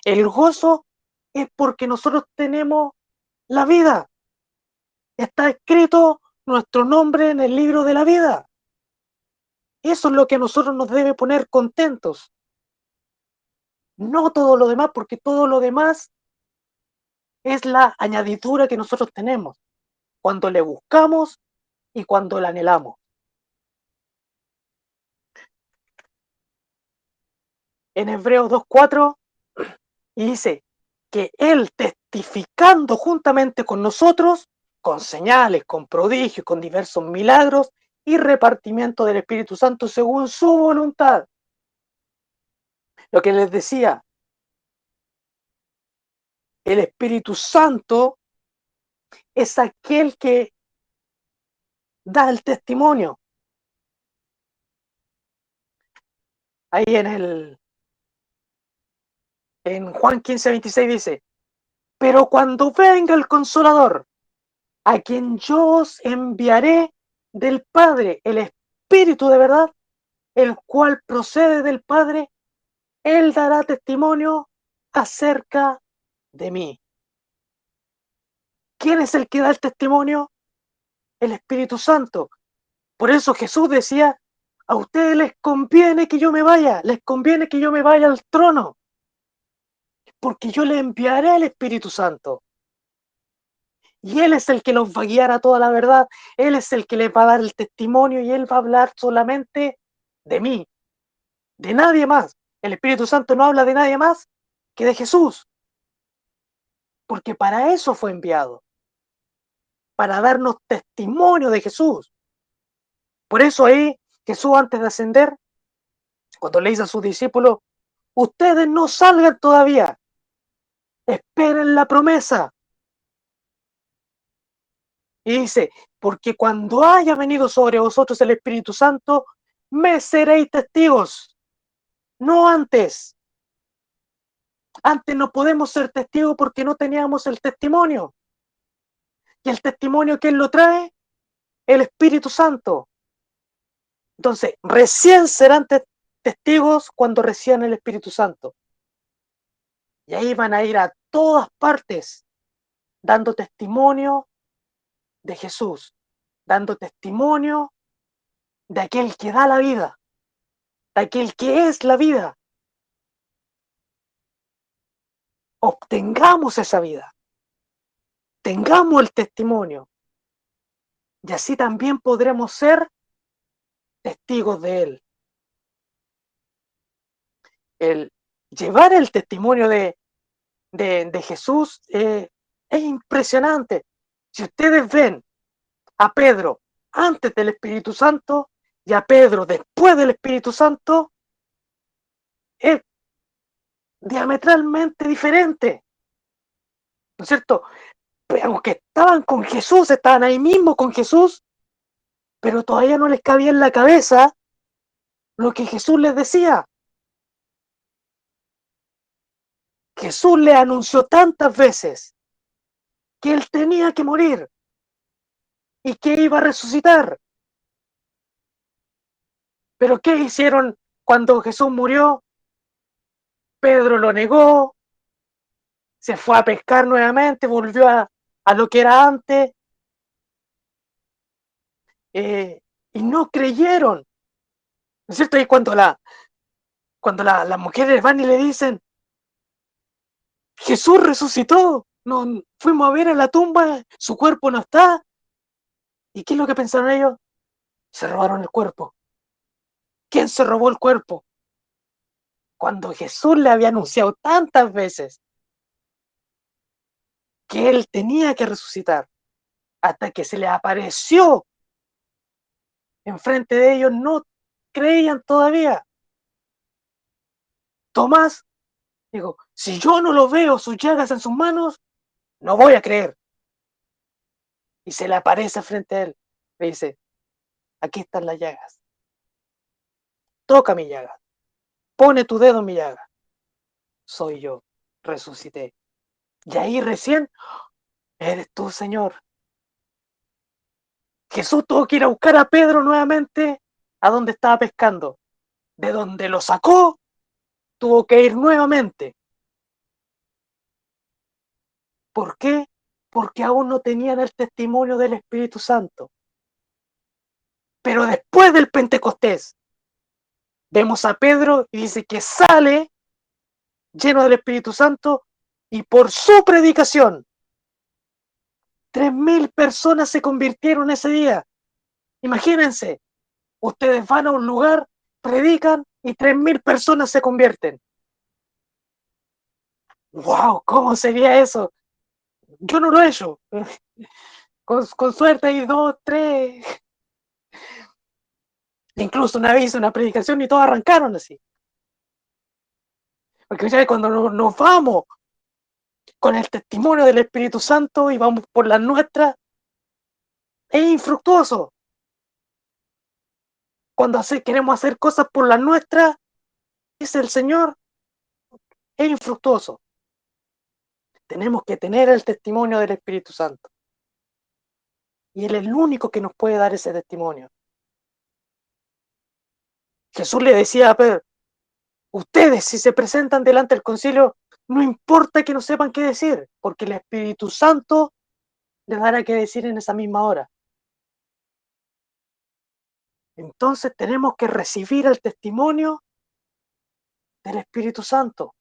[SPEAKER 1] el gozo, es porque nosotros tenemos la vida. Está escrito nuestro nombre en el libro de la vida. Eso es lo que a nosotros nos debe poner contentos. No todo lo demás, porque todo lo demás es la añadidura que nosotros tenemos cuando le buscamos y cuando la anhelamos. En Hebreos 2:4 y dice que el testificando juntamente con nosotros, con señales, con prodigios, con diversos milagros y repartimiento del Espíritu Santo según su voluntad. Lo que les decía, el Espíritu Santo es aquel que da el testimonio. Ahí en Juan 15:26 dice, pero cuando venga el Consolador, a quien yo os enviaré del Padre, el Espíritu de verdad, el cual procede del Padre, Él dará testimonio acerca de mí. ¿Quién es el que da el testimonio? El Espíritu Santo. Por eso Jesús decía, a ustedes les conviene que yo me vaya, les conviene que yo me vaya al trono, porque yo les enviaré el Espíritu Santo. Y Él es el que los va a guiar a toda la verdad, Él es el que les va a dar el testimonio y Él va a hablar solamente de mí, de nadie más. El Espíritu Santo no habla de nadie más que de Jesús, porque para eso fue enviado, para darnos testimonio de Jesús. Por eso ahí Jesús antes de ascender, cuando le dice a sus discípulos, ustedes no salgan todavía, esperen la promesa. Y dice, porque cuando haya venido sobre vosotros el Espíritu Santo, me seréis testigos, no antes. Antes no podemos ser testigos porque no teníamos el testimonio. Y el testimonio, ¿quién lo trae? El Espíritu Santo. Entonces, recién serán testigos cuando reciban el Espíritu Santo. Y ahí van a ir a todas partes dando testimonio de Jesús, dando testimonio de aquel que da la vida, de aquel que es la vida. Obtengamos esa vida, tengamos el testimonio, y así también podremos ser testigos de Él. El llevar el testimonio de Jesús es impresionante. Si ustedes ven a Pedro antes del Espíritu Santo y a Pedro después del Espíritu Santo, es diametralmente diferente, ¿no es cierto? Pero aunque estaban con Jesús, estaban ahí mismo con Jesús, pero todavía no les cabía en la cabeza lo que Jesús les decía. Jesús le anunció tantas veces que él tenía que morir y que iba a resucitar. Pero ¿qué hicieron cuando Jesús murió? Pedro lo negó, se fue a pescar nuevamente, volvió a lo que era antes, y no creyeron, ¿no es cierto? Y cuando las mujeres van y le dicen, Jesús resucitó, no, fuimos a ver a la tumba, su cuerpo no está. ¿Y qué es lo que pensaron ellos? Se robaron el cuerpo. ¿Quién se robó el cuerpo? Cuando Jesús le había anunciado tantas veces que él tenía que resucitar, hasta que se le apareció enfrente de ellos, no creían todavía. Tomás dijo, si yo no lo veo, sus llagas en sus manos, no voy a creer. Y se le aparece frente a él, le dice, aquí están las llagas, toca mi llaga, pone tu dedo en mi llaga, soy yo, resucité. Y ahí recién, eres tú, Señor. Jesús tuvo que ir a buscar a Pedro nuevamente a donde estaba pescando. De donde lo sacó, tuvo que ir nuevamente. ¿Por qué? Porque aún no tenían el testimonio del Espíritu Santo. Pero después del Pentecostés, vemos a Pedro y dice que sale lleno del Espíritu Santo y por su predicación, 3.000 personas se convirtieron ese día. Imagínense, ustedes van a un lugar, predican y 3.000 personas se convierten. ¡Wow! ¿Cómo sería eso? Yo no lo he hecho. Con suerte hay 2, 3. Incluso una vez hice una predicación y todos arrancaron así. Porque ya cuando nos vamos con el testimonio del Espíritu Santo y vamos por las nuestras, es infructuoso. Cuando queremos hacer cosas por las nuestras, dice el Señor, es infructuoso. Tenemos que tener el testimonio del Espíritu Santo. Y Él es el único que nos puede dar ese testimonio. Jesús le decía a Pedro, ustedes si se presentan delante del concilio, no importa que no sepan qué decir, porque el Espíritu Santo les dará qué decir en esa misma hora. Entonces tenemos que recibir el testimonio del Espíritu Santo.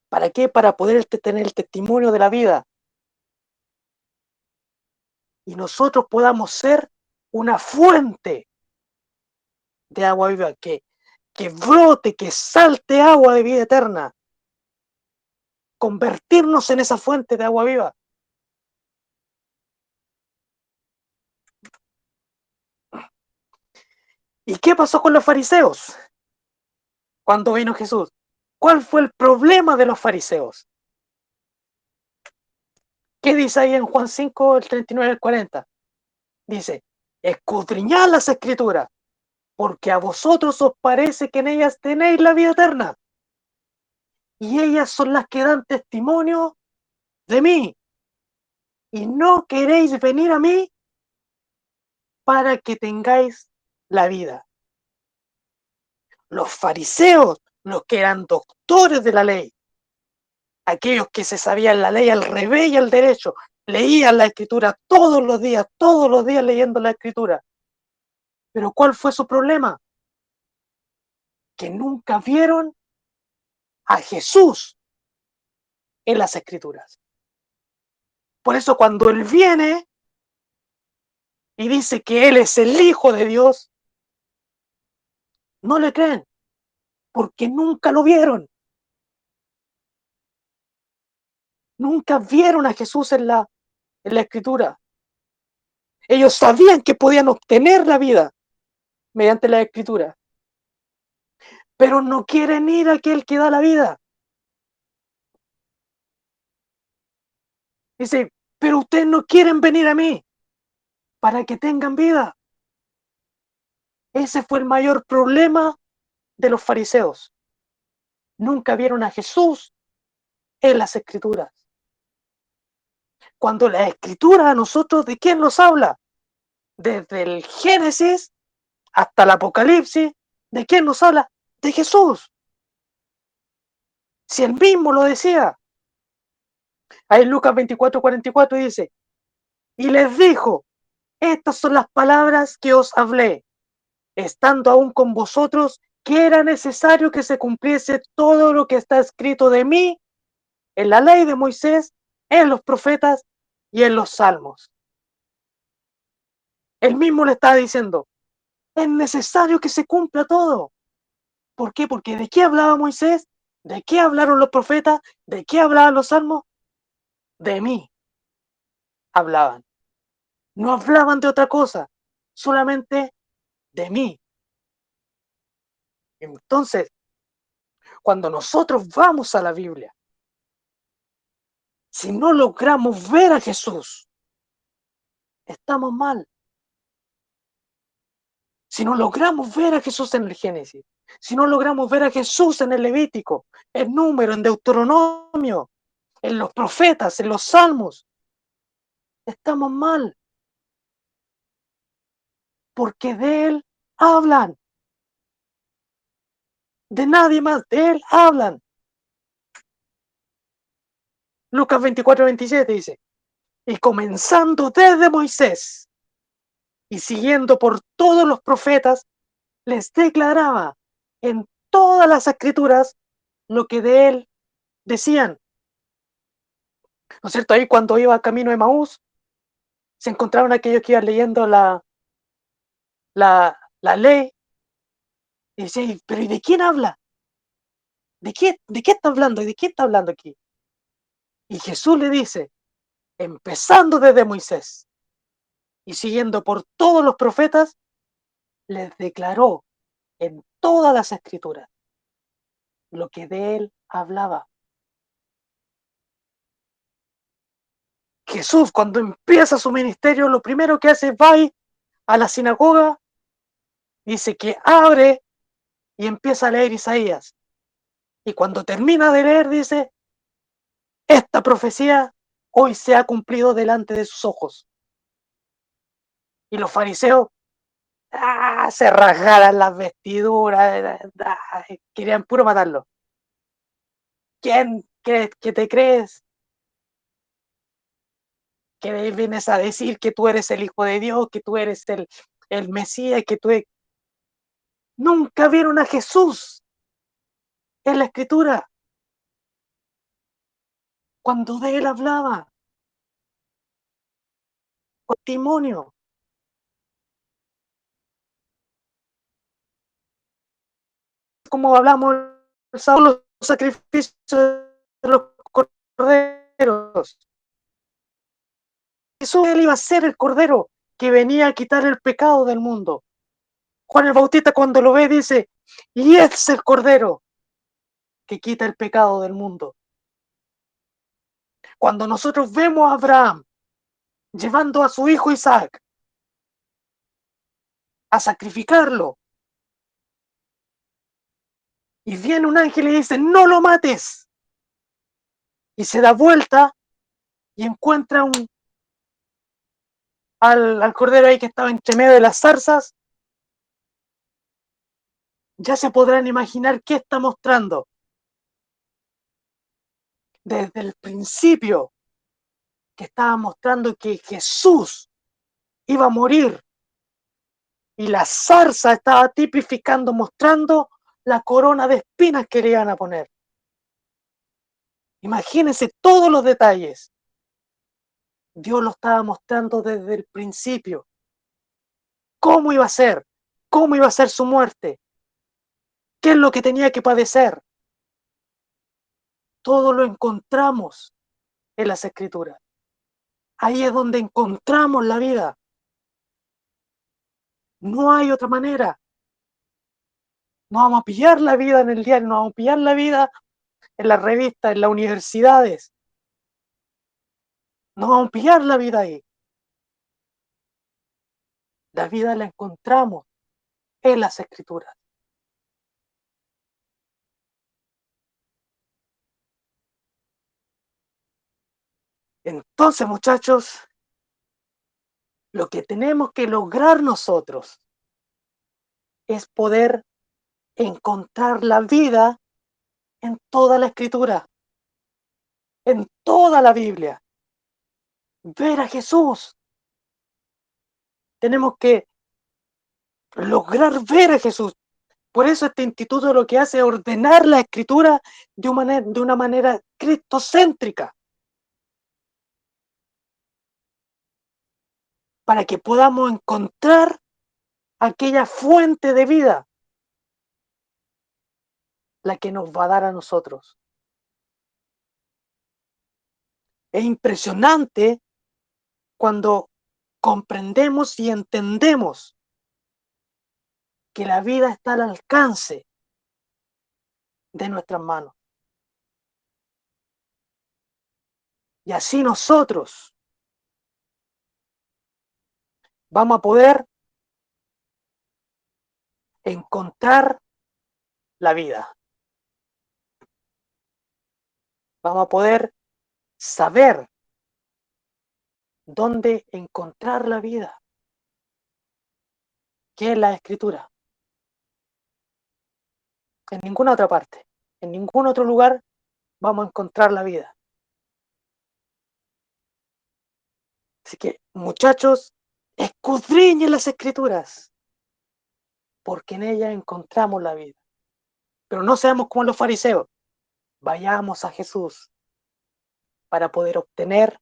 [SPEAKER 1] ¿Para qué? Para poder tener el testimonio de la vida. Y nosotros podamos ser una fuente de agua viva, que brote, que salte agua de vida eterna. Convertirnos en esa fuente de agua viva. ¿Y qué pasó con los fariseos cuando vino Jesús? ¿Cuál fue el problema de los fariseos? ¿Qué dice ahí en Juan 5, el 39 al 40? Dice, escudriñad las escrituras, porque a vosotros os parece que en ellas tenéis la vida eterna, y ellas son las que dan testimonio de mí, y no queréis venir a mí para que tengáis la vida. Los fariseos, los que eran doctores de la ley, aquellos que se sabían la ley al revés y al derecho, leían la escritura todos los días leyendo la escritura. Pero ¿cuál fue su problema? Que nunca vieron a Jesús en las escrituras. Por eso cuando Él viene y dice que Él es el Hijo de Dios, no le creen, porque nunca lo vieron. Nunca vieron a Jesús en la escritura. Ellos sabían que podían obtener la vida mediante la escritura, pero no quieren ir a aquel que da la vida. Dice, pero ustedes no quieren venir a mí para que tengan vida. Ese fue el mayor problema de los fariseos. Nunca vieron a Jesús en las escrituras. Cuando la escritura a nosotros, ¿de quién nos habla? Desde el Génesis hasta el Apocalipsis, ¿de quién nos habla? De Jesús. Si Él mismo lo decía. Ahí en Lucas 24:44 dice, y les dijo, estas son las palabras que os hablé, estando aún con vosotros, que era necesario que se cumpliese todo lo que está escrito de mí en la ley de Moisés, en los profetas y en los salmos. Él mismo le está diciendo, es necesario que se cumpla todo. ¿Por qué? Porque ¿de qué hablaba Moisés? ¿De qué hablaron los profetas? ¿De qué hablaban los salmos? De mí hablaban. No hablaban de otra cosa, solamente de mí. Entonces, cuando nosotros vamos a la Biblia, si no logramos ver a Jesús, estamos mal. Si no logramos ver a Jesús en el Génesis, si no logramos ver a Jesús en el Levítico, en Número, en Deuteronomio, en los profetas, en los salmos, estamos mal. Porque de Él hablan. De nadie más, de Él hablan. Lucas 24:27 dice, y comenzando desde Moisés y siguiendo por todos los profetas, les declaraba en todas las escrituras lo que de Él decían. ¿No es cierto? Ahí cuando iba camino de Emaús, se encontraron aquellos que iban leyendo la ley y decían, pero ¿y de quién habla? ¿De qué está hablando? ¿Y de quién está hablando aquí? Y Jesús le dice, empezando desde Moisés y siguiendo por todos los profetas, les declaró en todas las escrituras lo que de él hablaba. Jesús, cuando empieza su ministerio, lo primero que hace es va a la sinagoga, dice que abre y empieza a leer Isaías. Y cuando termina de leer, dice, esta profecía hoy se ha cumplido delante de sus ojos. Y los fariseos se rasgaran las vestiduras, querían puro matarlo. ¿Quién crees que te crees? Que vienes a decir que tú eres el Hijo de Dios, que tú eres el Mesías, que tú eres... Nunca vieron a Jesús en la Escritura, cuando de él hablaba, con testimonio. Como hablamos el sábado, los sacrificios de los corderos. Jesús, él iba a ser el cordero que venía a quitar el pecado del mundo. Juan el Bautista, cuando lo ve, dice, y es el cordero que quita el pecado del mundo. Cuando nosotros vemos a Abraham llevando a su hijo Isaac a sacrificarlo, y viene un ángel y dice, no lo mates, y se da vuelta y encuentra al cordero ahí que estaba entre medio de las zarzas, ya se podrán imaginar qué está mostrando. Desde el principio, que estaba mostrando que Jesús iba a morir, y la zarza estaba tipificando, mostrando la corona de espinas que le iban a poner. Imagínense todos los detalles. Dios lo estaba mostrando desde el principio. ¿Cómo iba a ser? ¿Cómo iba a ser su muerte? ¿Qué es lo que tenía que padecer? Todo lo encontramos en las Escrituras. Ahí es donde encontramos la vida. No hay otra manera. No vamos a pillar la vida en el diario, no vamos a pillar la vida en las revistas, en las universidades. No vamos a pillar la vida ahí. La vida la encontramos en las Escrituras. Entonces, muchachos, lo que tenemos que lograr nosotros es poder encontrar la vida en toda la Escritura, en toda la Biblia. Ver a Jesús. Tenemos que lograr ver a Jesús. Por eso este instituto lo que hace es ordenar la Escritura de una manera cristocéntrica, para que podamos encontrar aquella fuente de vida, la que nos va a dar a nosotros. Es impresionante cuando comprendemos y entendemos que la vida está al alcance de nuestras manos. Y así nosotros vamos a poder encontrar la vida. Vamos a poder saber dónde encontrar la vida, que es la Escritura. En ninguna otra parte, en ningún otro lugar vamos a encontrar la vida. Así que, muchachos, escudriñen las Escrituras, porque en ellas encontramos la vida. Pero no seamos como los fariseos. Vayamos a Jesús para poder obtener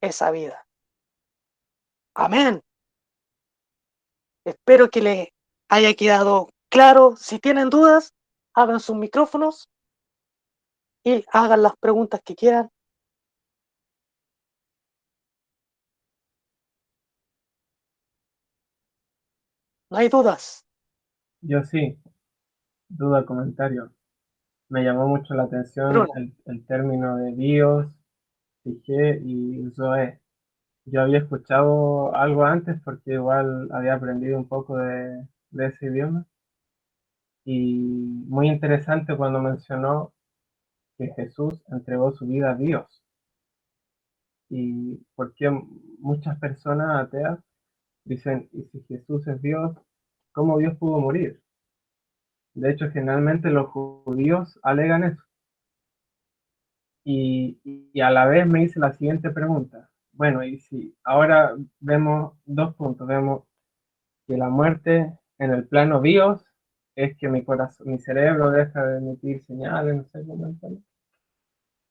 [SPEAKER 1] esa vida. Amén. Espero que les haya quedado claro. Si tienen dudas, abran sus micrófonos y hagan las preguntas que quieran. No hay dudas.
[SPEAKER 2] Yo sí, duda, comentario. Me llamó mucho la atención
[SPEAKER 1] Bruno,
[SPEAKER 2] el término de bios, psique y zoe. Yo había escuchado algo antes porque igual había aprendido un poco de ese idioma. Y muy interesante cuando mencionó que Jesús entregó su vida a Dios. Y porque muchas personas ateas dicen, ¿y si Jesús es Dios, cómo Dios pudo morir? De hecho, generalmente los judíos alegan eso. Y a la vez me hice la siguiente pregunta. Bueno, y si ahora vemos dos puntos, vemos que la muerte en el plano bios es que mi corazón, mi cerebro deja de emitir señales, no sé cómo llamarlo.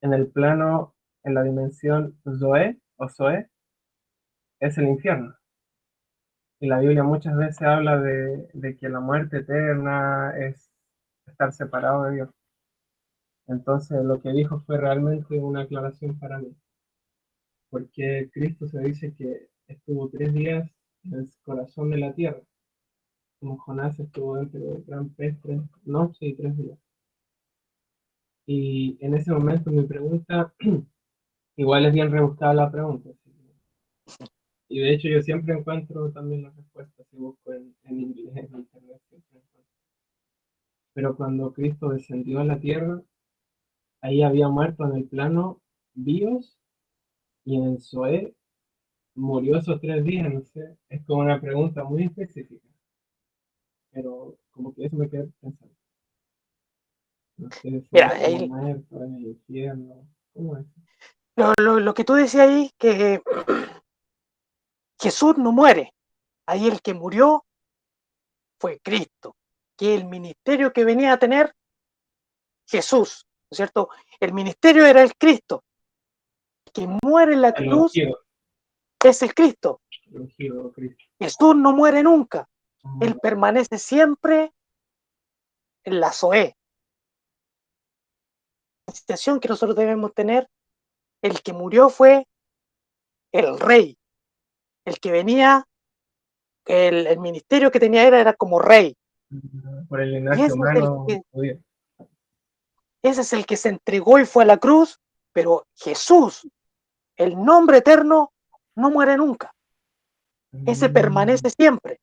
[SPEAKER 2] En el plano, en la dimensión zoe o zoe, es el infierno. Y la Biblia muchas veces habla de que la muerte eterna es estar separado de Dios. Entonces lo que dijo fue realmente una aclaración para mí, porque Cristo se dice que estuvo 3 días en el corazón de la tierra, como Jonás estuvo dentro del gran pez 3 noches y 3 días. Y en ese momento mi pregunta, igual es bien rebuscada la pregunta, y de hecho yo siempre encuentro también las respuestas, si busco en inglés, en internet, siempre encuentro. Pero cuando Cristo descendió a la tierra, ahí había muerto en el plano bios y en el Zoé murió esos 3 días, no sé, es como una pregunta muy específica, pero como que eso me queda pensando. No sé si
[SPEAKER 1] mira,
[SPEAKER 2] estuvo muerto en el infierno, ¿cómo es?
[SPEAKER 1] lo que tú decías ahí, que Jesús no muere. Ahí el que murió fue Cristo, que el ministerio que venía a tener Jesús, ¿no es cierto? El ministerio era el Cristo. Que muere en la
[SPEAKER 2] El
[SPEAKER 1] cruz
[SPEAKER 2] ungido,
[SPEAKER 1] es el Cristo.
[SPEAKER 2] el ungido Cristo.
[SPEAKER 1] Jesús no muere nunca.
[SPEAKER 2] Ah,
[SPEAKER 1] Él permanece siempre en la Zoé. La situación que nosotros debemos tener, el que murió fue el rey, el que venía, el ministerio que tenía era como rey.
[SPEAKER 2] por el
[SPEAKER 1] Y
[SPEAKER 2] linaje humano judío.
[SPEAKER 1] ese es el que se entregó y fue a la cruz, pero Jesús, el nombre eterno, no muere nunca. Ese permanece siempre.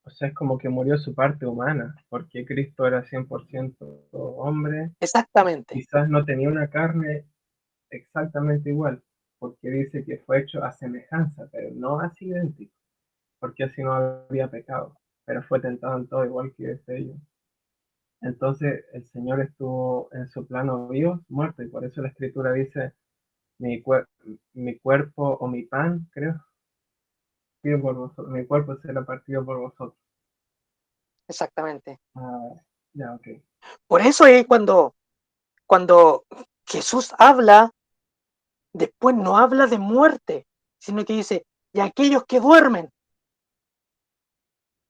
[SPEAKER 2] O sea, es como que murió su parte humana, porque Cristo era 100% hombre,
[SPEAKER 1] Exactamente.
[SPEAKER 2] quizás no tenía una carne exactamente igual, porque dice que fue hecho a semejanza, pero no así idéntico, porque así no había pecado, pero fue tentado en todo igual que ellos. Entonces el Señor estuvo en su plano vivo, muerto, y por eso la Escritura dice, mi, mi cuerpo o mi pan, creo, pido por vosotros, mi cuerpo será partido por vosotros.
[SPEAKER 1] Exactamente.
[SPEAKER 2] Ah, ya, ok.
[SPEAKER 1] Por eso es cuando Jesús habla, después no habla de muerte, sino que dice, y aquellos que duermen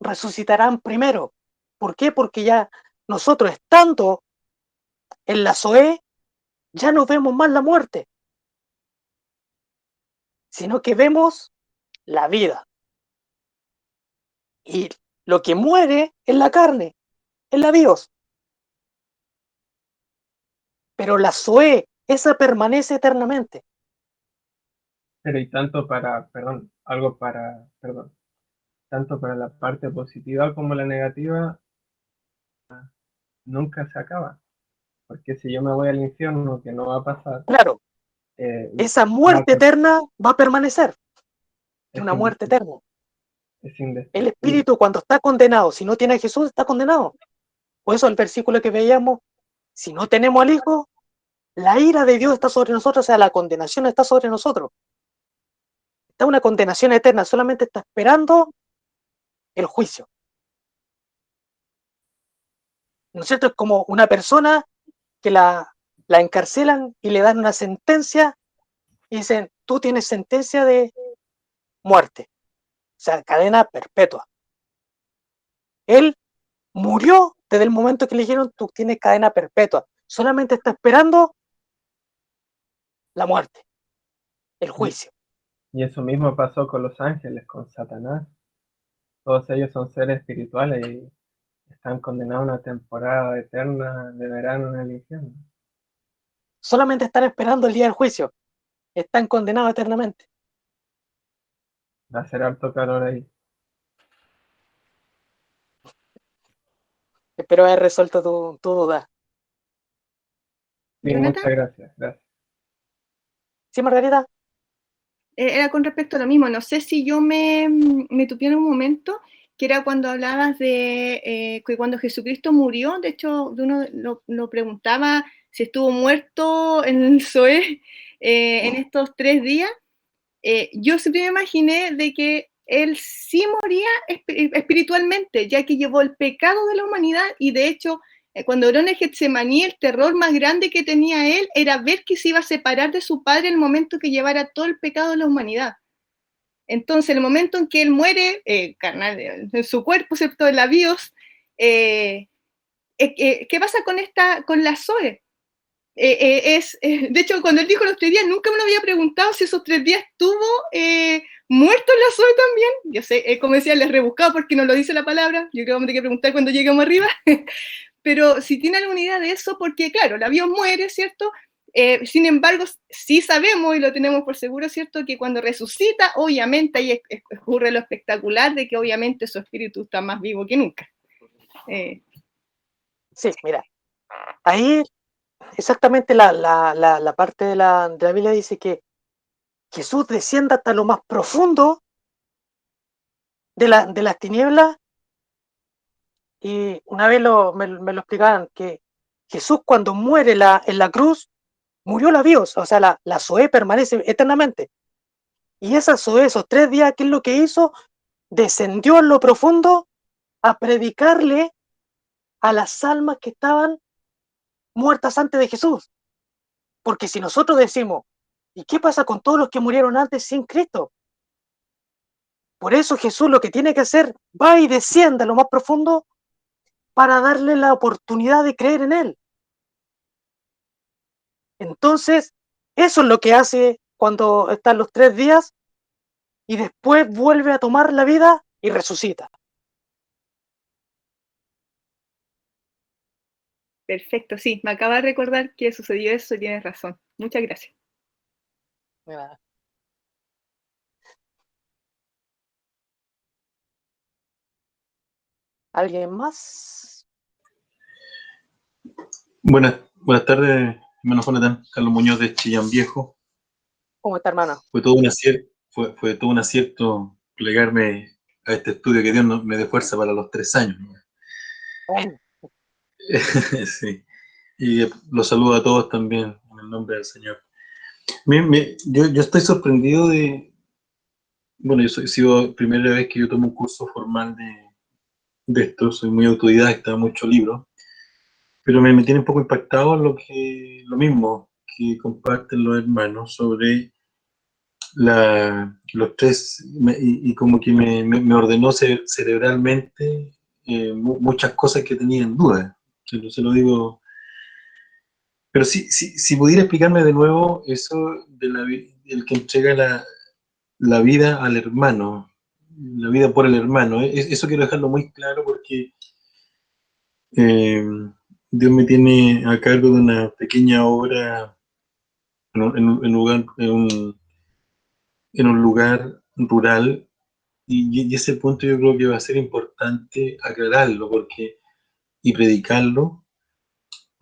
[SPEAKER 1] resucitarán primero. ¿Por qué? Porque ya nosotros, estando en la Zoé, ya no vemos más la muerte, sino que vemos la vida. Y lo que muere es la carne, es la bios. Pero la Zoé, esa permanece eternamente.
[SPEAKER 2] Pero y tanto para, perdón, algo para, perdón, tanto para la parte positiva como la negativa, nunca se acaba. Porque si yo me voy al infierno, que no va a pasar,
[SPEAKER 1] Claro,
[SPEAKER 2] eh,
[SPEAKER 1] esa
[SPEAKER 2] va a
[SPEAKER 1] muerte eterna va a permanecer. Es
[SPEAKER 2] es,
[SPEAKER 1] una muerte eterna.
[SPEAKER 2] es
[SPEAKER 1] El
[SPEAKER 2] indestructible.
[SPEAKER 1] espíritu cuando está condenado, si no tiene a Jesús, está condenado. Por eso el versículo que veíamos, si no tenemos al Hijo, la ira de Dios está sobre nosotros, o sea, la condenación está sobre nosotros. Está una condenación eterna, solamente está esperando el juicio. ¿No es cierto? Es como una persona que la encarcelan y le dan una sentencia y dicen, tú tienes sentencia de muerte, o sea, cadena perpetua. Él murió desde el momento que le dijeron, tú tienes cadena perpetua. Solamente está esperando la muerte, el juicio.
[SPEAKER 2] Y eso mismo pasó con los ángeles, con Satanás. todos ellos son seres espirituales y están condenados a una temporada eterna de verano en el infierno.
[SPEAKER 1] Solamente están esperando el día del juicio. Están condenados eternamente.
[SPEAKER 2] Va a ser alto calor ahí.
[SPEAKER 1] Espero haber resuelto tu duda.
[SPEAKER 2] Sí,
[SPEAKER 3] Jonathan,
[SPEAKER 2] muchas gracias.
[SPEAKER 1] ¿Sí, Margarita?
[SPEAKER 3] era con respecto a lo mismo. No sé si yo me tupí en un momento, que era cuando hablabas de que cuando Jesucristo murió, de hecho, uno lo preguntaba si estuvo muerto en el Zoé en estos 3 días. Yo siempre me imaginé de que él sí moría espiritualmente, ya que llevó el pecado de la humanidad y de hecho, cuando oró en el Getsemaní, el terror más grande que tenía él era ver que se iba a separar de su padre en el momento que llevara todo el pecado de la humanidad. Entonces, en el momento en que él muere, carnal, en su cuerpo, ¿cierto? En la bios, ¿qué pasa con la Zoe? De hecho, cuando él dijo los 3 días, nunca me lo había preguntado si esos 3 días estuvo muerto en la Zoe también. Yo sé, como decía, les rebuscado porque no lo dice la palabra. Yo creo que vamos a tener que preguntar cuando lleguemos arriba. Pero si tiene alguna idea de eso, porque claro, la bios muere, ¿cierto? Sin embargo, sí sabemos y lo tenemos por seguro, ¿cierto? Que cuando resucita, obviamente ahí ocurre lo espectacular de que obviamente su espíritu está más vivo que nunca.
[SPEAKER 1] Sí, mira. Ahí exactamente la parte de la Biblia dice que Jesús desciende hasta lo más profundo de las tinieblas. Y una vez me lo explicaban, que Jesús cuando muere en la cruz, murió la bios, o sea, la Zoé permanece eternamente. Y esa Zoé, esos 3 días, ¿qué es lo que hizo? Descendió en lo profundo a predicarle a las almas que estaban muertas antes de Jesús. Porque si nosotros decimos, ¿y qué pasa con todos los que murieron antes sin Cristo? Por eso Jesús lo que tiene que hacer, va y desciende a lo más profundo para darle la oportunidad de creer en Él. Entonces, eso es lo que hace cuando están los 3 días y después vuelve a tomar la vida y resucita.
[SPEAKER 3] Perfecto, sí, me acaba de recordar que sucedió eso y tienes razón. Muchas gracias.
[SPEAKER 1] Mira. ¿Alguien más?
[SPEAKER 8] Buenas tardes, hermano Jonathan. Carlos Muñoz de Chillán Viejo.
[SPEAKER 1] ¿Cómo está, hermano?
[SPEAKER 8] Fue todo un acierto plegarme a este estudio, que Dios me dé fuerza para los 3 años, ¿no? Sí. Y los saludo a todos también en el nombre del Señor. Yo estoy sorprendido bueno, sido primera vez que yo tomo un curso formal de esto, soy muy autodidacta, mucho libro, pero me tiene un poco impactado lo mismo que comparten los hermanos sobre los 3, y como que me ordenó cerebralmente muchas cosas que tenía en duda. Se lo digo. Pero si pudiera explicarme de nuevo eso el que entrega la vida al hermano, la vida por el hermano. Eso quiero dejarlo muy claro porque eh, Dios me tiene a cargo de una pequeña obra en un lugar rural. Y ese punto yo creo que va a ser importante aclararlo y predicarlo,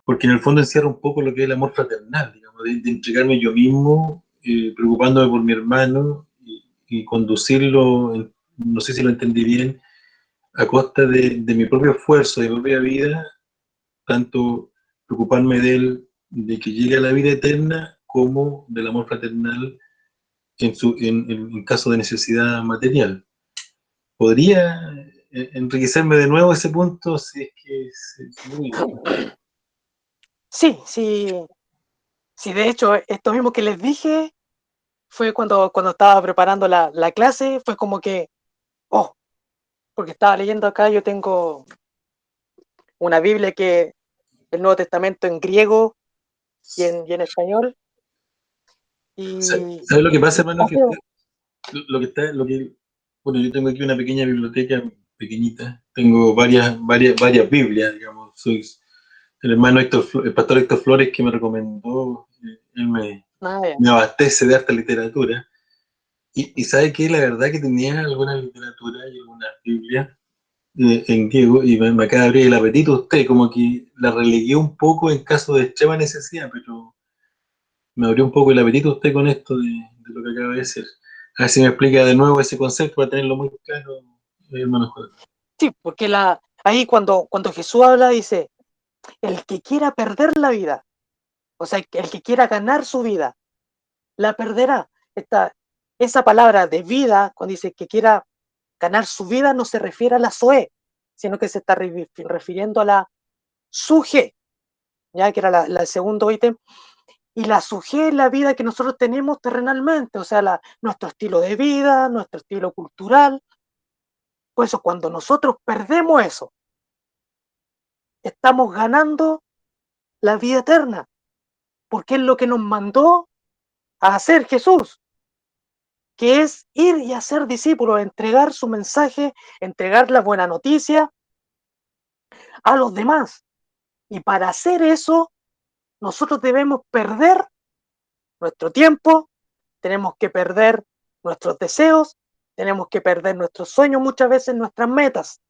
[SPEAKER 8] porque en el fondo encierra un poco lo que es el amor fraternal, digamos, de entregarme yo mismo, preocupándome por mi hermano y conducirlo, no sé si lo entendí bien, a costa de mi propio esfuerzo, de mi propia vida, tanto preocuparme de él, de que llegue a la vida eterna, como del amor fraternal en caso de necesidad material. ¿Podría enriquecerme de nuevo ese punto si es que se pudiera?
[SPEAKER 1] Sí, sí, sí, de hecho, esto mismo que les dije fue cuando estaba preparando la clase, fue como que, oh, porque estaba leyendo acá, yo tengo una Biblia que el Nuevo Testamento en griego y en español. Y
[SPEAKER 8] ¿Sabes lo que pasa, hermano?
[SPEAKER 1] oh,
[SPEAKER 8] Lo que bueno, yo tengo aquí una pequeña biblioteca, pequeñita, tengo varias Biblias, digamos, soy el hermano el pastor Héctor Flores que me recomendó, él
[SPEAKER 1] Ah, ya.
[SPEAKER 8] me abastece de harta literatura, y sabe que la verdad que tenía alguna literatura y algunas Biblias en griego, y me acaba de abrir el apetito usted, como que la relegué un poco en caso de extrema necesidad, pero me abrió un poco el apetito usted con esto de lo que acaba de decir. A ver si me explica de nuevo ese concepto para tenerlo muy claro, hermano Juan.
[SPEAKER 1] Sí, porque ahí cuando Jesús habla, dice, el que quiera perder la vida, o sea, el que quiera ganar su vida, la perderá. Esa palabra de vida, cuando dice que quiera ganar su vida, no se refiere a la Zoe, sino que se está refiriendo a la Suje, ya que era el segundo ítem. Y la Suje es la vida que nosotros tenemos terrenalmente, o sea, nuestro estilo de vida, nuestro estilo cultural. Por eso, cuando nosotros perdemos eso, estamos ganando la vida eterna, porque es lo que nos mandó a hacer Jesús, que es ir y hacer discípulos, entregar su mensaje, entregar la buena noticia a los demás. Y para hacer eso, nosotros debemos perder nuestro tiempo, tenemos que perder nuestros deseos, tenemos que perder nuestros sueños, muchas veces nuestras metas.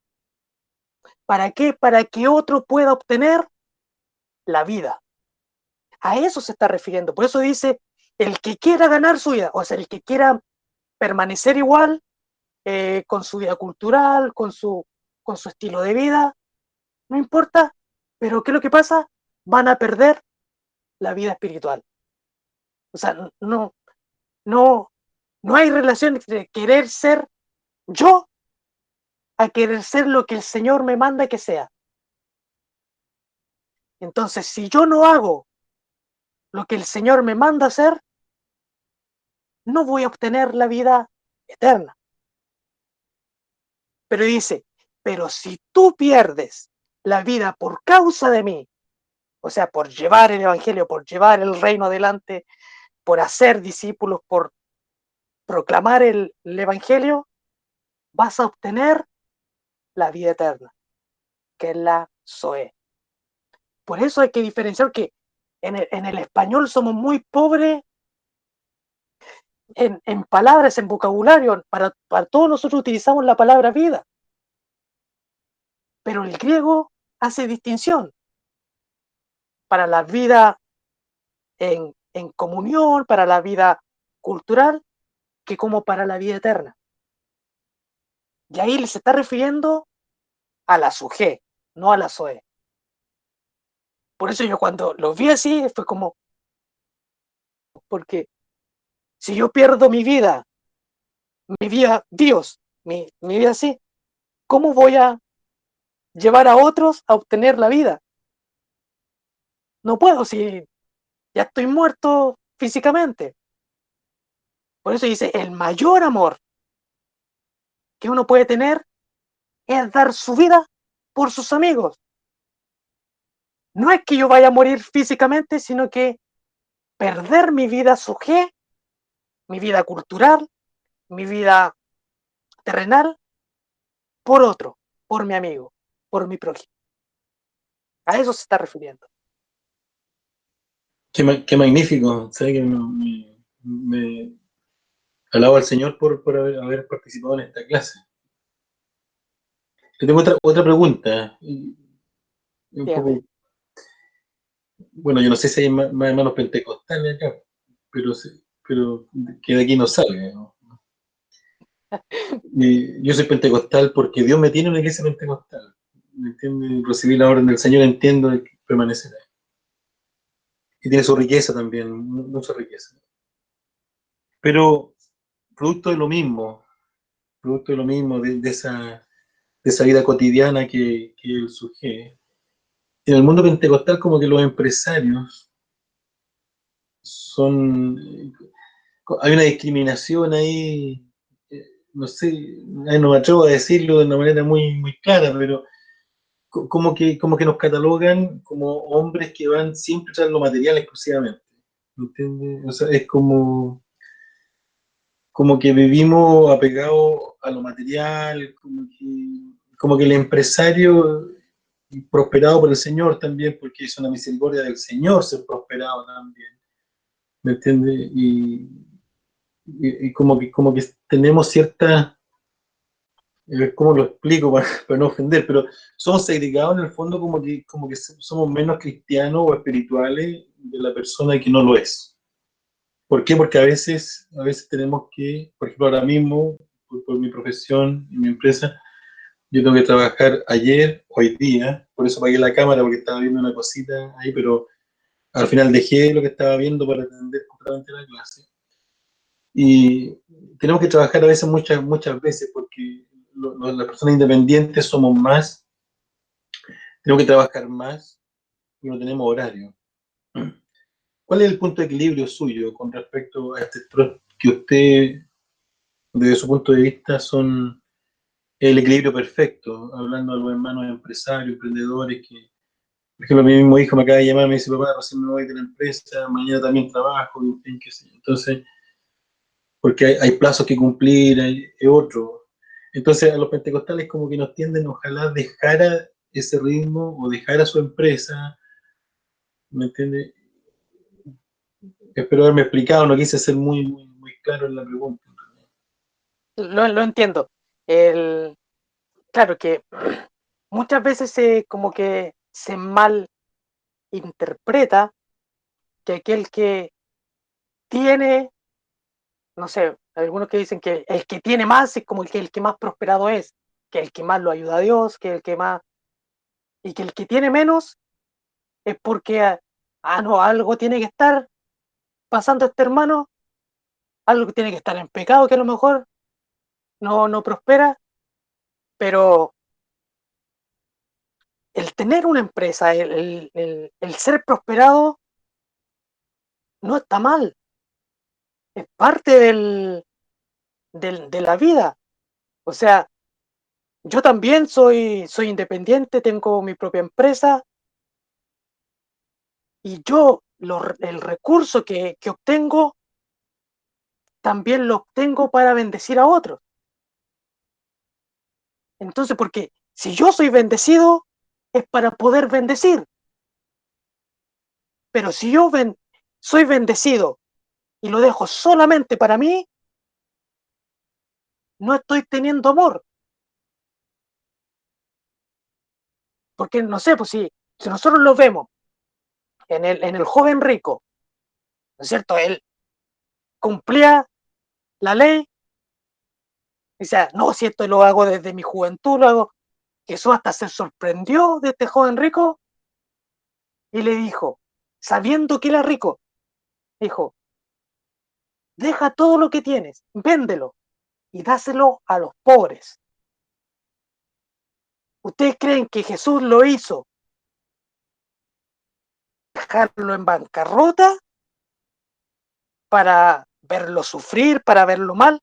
[SPEAKER 1] ¿Para qué? Para que otro pueda obtener la vida. A eso se está refiriendo. Por eso dice, el que quiera ganar su vida, o sea, el que quiera permanecer igual, con su vida cultural, con su estilo de vida, no importa, pero ¿qué es lo que pasa? Van a perder la vida espiritual. O sea, no hay relación entre querer ser yo a querer ser lo que el Señor me manda que sea. Entonces, si yo no hago lo que el Señor me manda hacer, no voy a obtener la vida eterna. Pero dice, pero si tú pierdes la vida por causa de mí, o sea, por llevar el Evangelio, por llevar el reino adelante, por hacer discípulos, por proclamar el Evangelio, vas a obtener la vida eterna, que es la Zoe. Por eso hay que diferenciar que en el español somos muy pobres en palabras, en vocabulario. Para todos nosotros utilizamos la palabra vida, pero el griego hace distinción para la vida en comunión, para la vida cultural, que como para la vida eterna. Y ahí se está refiriendo a la suje, no a la zoe. Por eso yo cuando lo vi así, fue como, porque si yo pierdo mi vida, Dios, mi vida así, ¿cómo voy a llevar a otros a obtener la vida? No puedo, si ya estoy muerto físicamente. Por eso dice, el mayor amor que uno puede tener es dar su vida por sus amigos. No es que yo vaya a morir físicamente, sino que perder mi vida suje, mi vida cultural, mi vida terrenal, por otro, por mi amigo, por mi prójimo. A eso se está refiriendo.
[SPEAKER 8] Qué magnífico, ¿sabe? Que me alabo al Señor por haber participado en esta clase. Yo tengo otra pregunta, un
[SPEAKER 1] Dígame.
[SPEAKER 8] poco, bueno, yo no sé si hay más hermanos pentecostales acá, pero que de aquí no sale, ¿no? Yo soy pentecostal porque Dios me tiene en una iglesia pentecostal, ¿me entiende? Recibí la orden del Señor, entiendo que permanecerá. Y tiene su riqueza también, mucha riqueza. Pero producto de lo mismo, de esa vida cotidiana que él sugiere. En el mundo pentecostal como que los empresarios hay una discriminación ahí, no sé, no me atrevo a decirlo de una manera muy clara, pero como que nos catalogan como hombres que van siempre tras lo material exclusivamente, ¿entiendes? O sea, es como como que vivimos apegados a lo material, como que el empresario prosperado por el Señor también, porque es una misericordia del Señor ser prosperado también, ¿me entiendes? Y como que tenemos cierta, ¿cómo lo explico para no ofender? Pero somos segregados en el fondo como que somos menos cristianos o espirituales de la persona que no lo es. ¿Por qué? Porque a veces tenemos que, por ejemplo, ahora mismo, por mi profesión y mi empresa, yo tengo que trabajar ayer, hoy día, por eso apagué la cámara porque estaba viendo una cosita ahí, pero al final dejé lo que estaba viendo para atender completamente la clase. Y tenemos que trabajar a veces, muchas veces, porque las personas independientes somos más, tenemos que trabajar más y no tenemos horario. ¿Cuál es el punto de equilibrio suyo con respecto a este que usted, desde su punto de vista, son el equilibrio perfecto, hablando de los hermanos empresarios, emprendedores, que, por ejemplo, mi mismo hijo me acaba de llamar, me dice, papá, recién me voy de la empresa, mañana también trabajo, y en fin, qué sé yo. Entonces, porque hay plazos que cumplir, hay otro. Entonces, a los pentecostales como que nos tienden, ojalá dejara ese ritmo o dejara su empresa, ¿me entiende? Espero haberme explicado, no quise ser muy claro en la pregunta.
[SPEAKER 1] Lo entiendo. Claro que muchas veces como que se mal interpreta que aquel que tiene, no sé, algunos que dicen que el que tiene más es como el que más prosperado es, que el que más lo ayuda a Dios, que el que más, y que el que tiene menos es porque, no, algo tiene que estar pasando a este hermano, algo que tiene que estar en pecado, que a lo mejor no prospera, pero el tener una empresa, el ser prosperado, no está mal, es parte de la vida. O sea, yo también soy independiente, tengo mi propia empresa y yo el recurso que obtengo también lo obtengo para bendecir a otros. Entonces, porque si yo soy bendecido, es para poder bendecir. Pero si yo soy bendecido y lo dejo solamente para mí, no estoy teniendo amor. Porque no sé, pues si nosotros lo vemos en el joven rico, ¿no es cierto? Él cumplía la ley, y decía, no, si esto lo hago desde mi juventud, lo hago. Jesús hasta se sorprendió de este joven rico y le dijo, sabiendo que era rico, dijo, deja todo lo que tienes, véndelo y dáselo a los pobres. ¿Ustedes creen que Jesús lo hizo dejarlo en bancarrota para verlo sufrir, para verlo mal?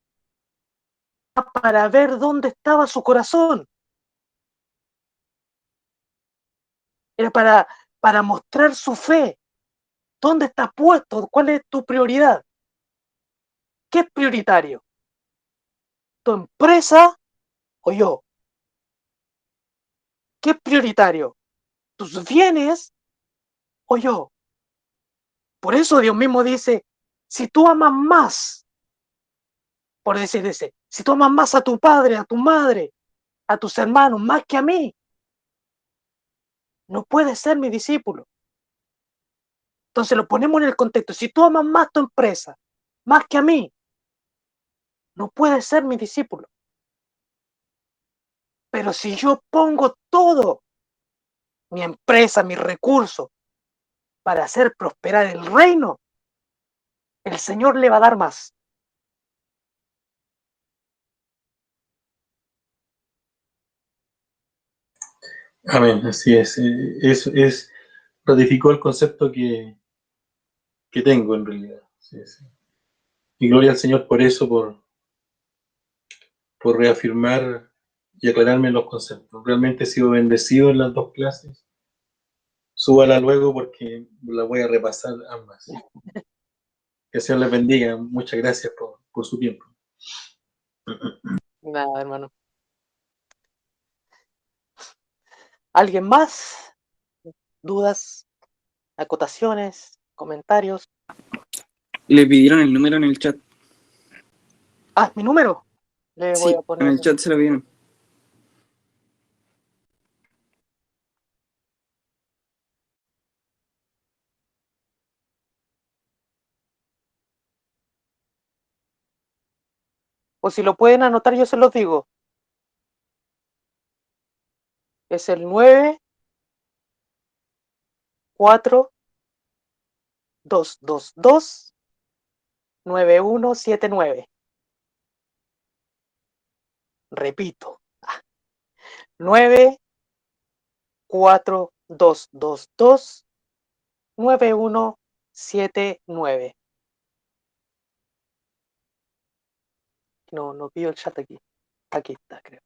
[SPEAKER 1] Para ver dónde estaba su corazón. Era para mostrar su fe. ¿Dónde está puesto? ¿Cuál es tu prioridad? ¿Qué es prioritario? ¿Tu empresa o yo? ¿Qué es prioritario? ¿Tus bienes o yo? Por eso Dios mismo dice, si tú amas más, por decir ese, si tú amas más a tu padre, a tu madre, a tus hermanos, más que a mí, no puedes ser mi discípulo. Entonces lo ponemos en el contexto. Si tú amas más tu empresa, más que a mí, no puedes ser mi discípulo. Pero si yo pongo todo, mi empresa, mis recursos, para hacer prosperar el reino, el Señor le va a dar más.
[SPEAKER 8] Amén, así es. Ratificó el concepto que tengo en realidad. Sí, sí. Y gloria al Señor por eso, por reafirmar y aclararme los conceptos. Realmente he sido bendecido en las dos clases. Súbala luego porque la voy a repasar ambas. Que el Señor les bendiga. Muchas gracias por su tiempo.
[SPEAKER 1] Nada, hermano. ¿Alguien más? ¿Dudas? ¿Acotaciones? ¿Comentarios?
[SPEAKER 6] Le pidieron el número en el chat.
[SPEAKER 1] Ah, mi número. Le voy
[SPEAKER 6] Sí,
[SPEAKER 1] a
[SPEAKER 6] en
[SPEAKER 1] poner.
[SPEAKER 6] el chat se lo pidieron.
[SPEAKER 1] O si lo pueden anotar, yo se los digo. Es el 942229179. Repito. 942229179. No pido el chat aquí. Aquí está, creo.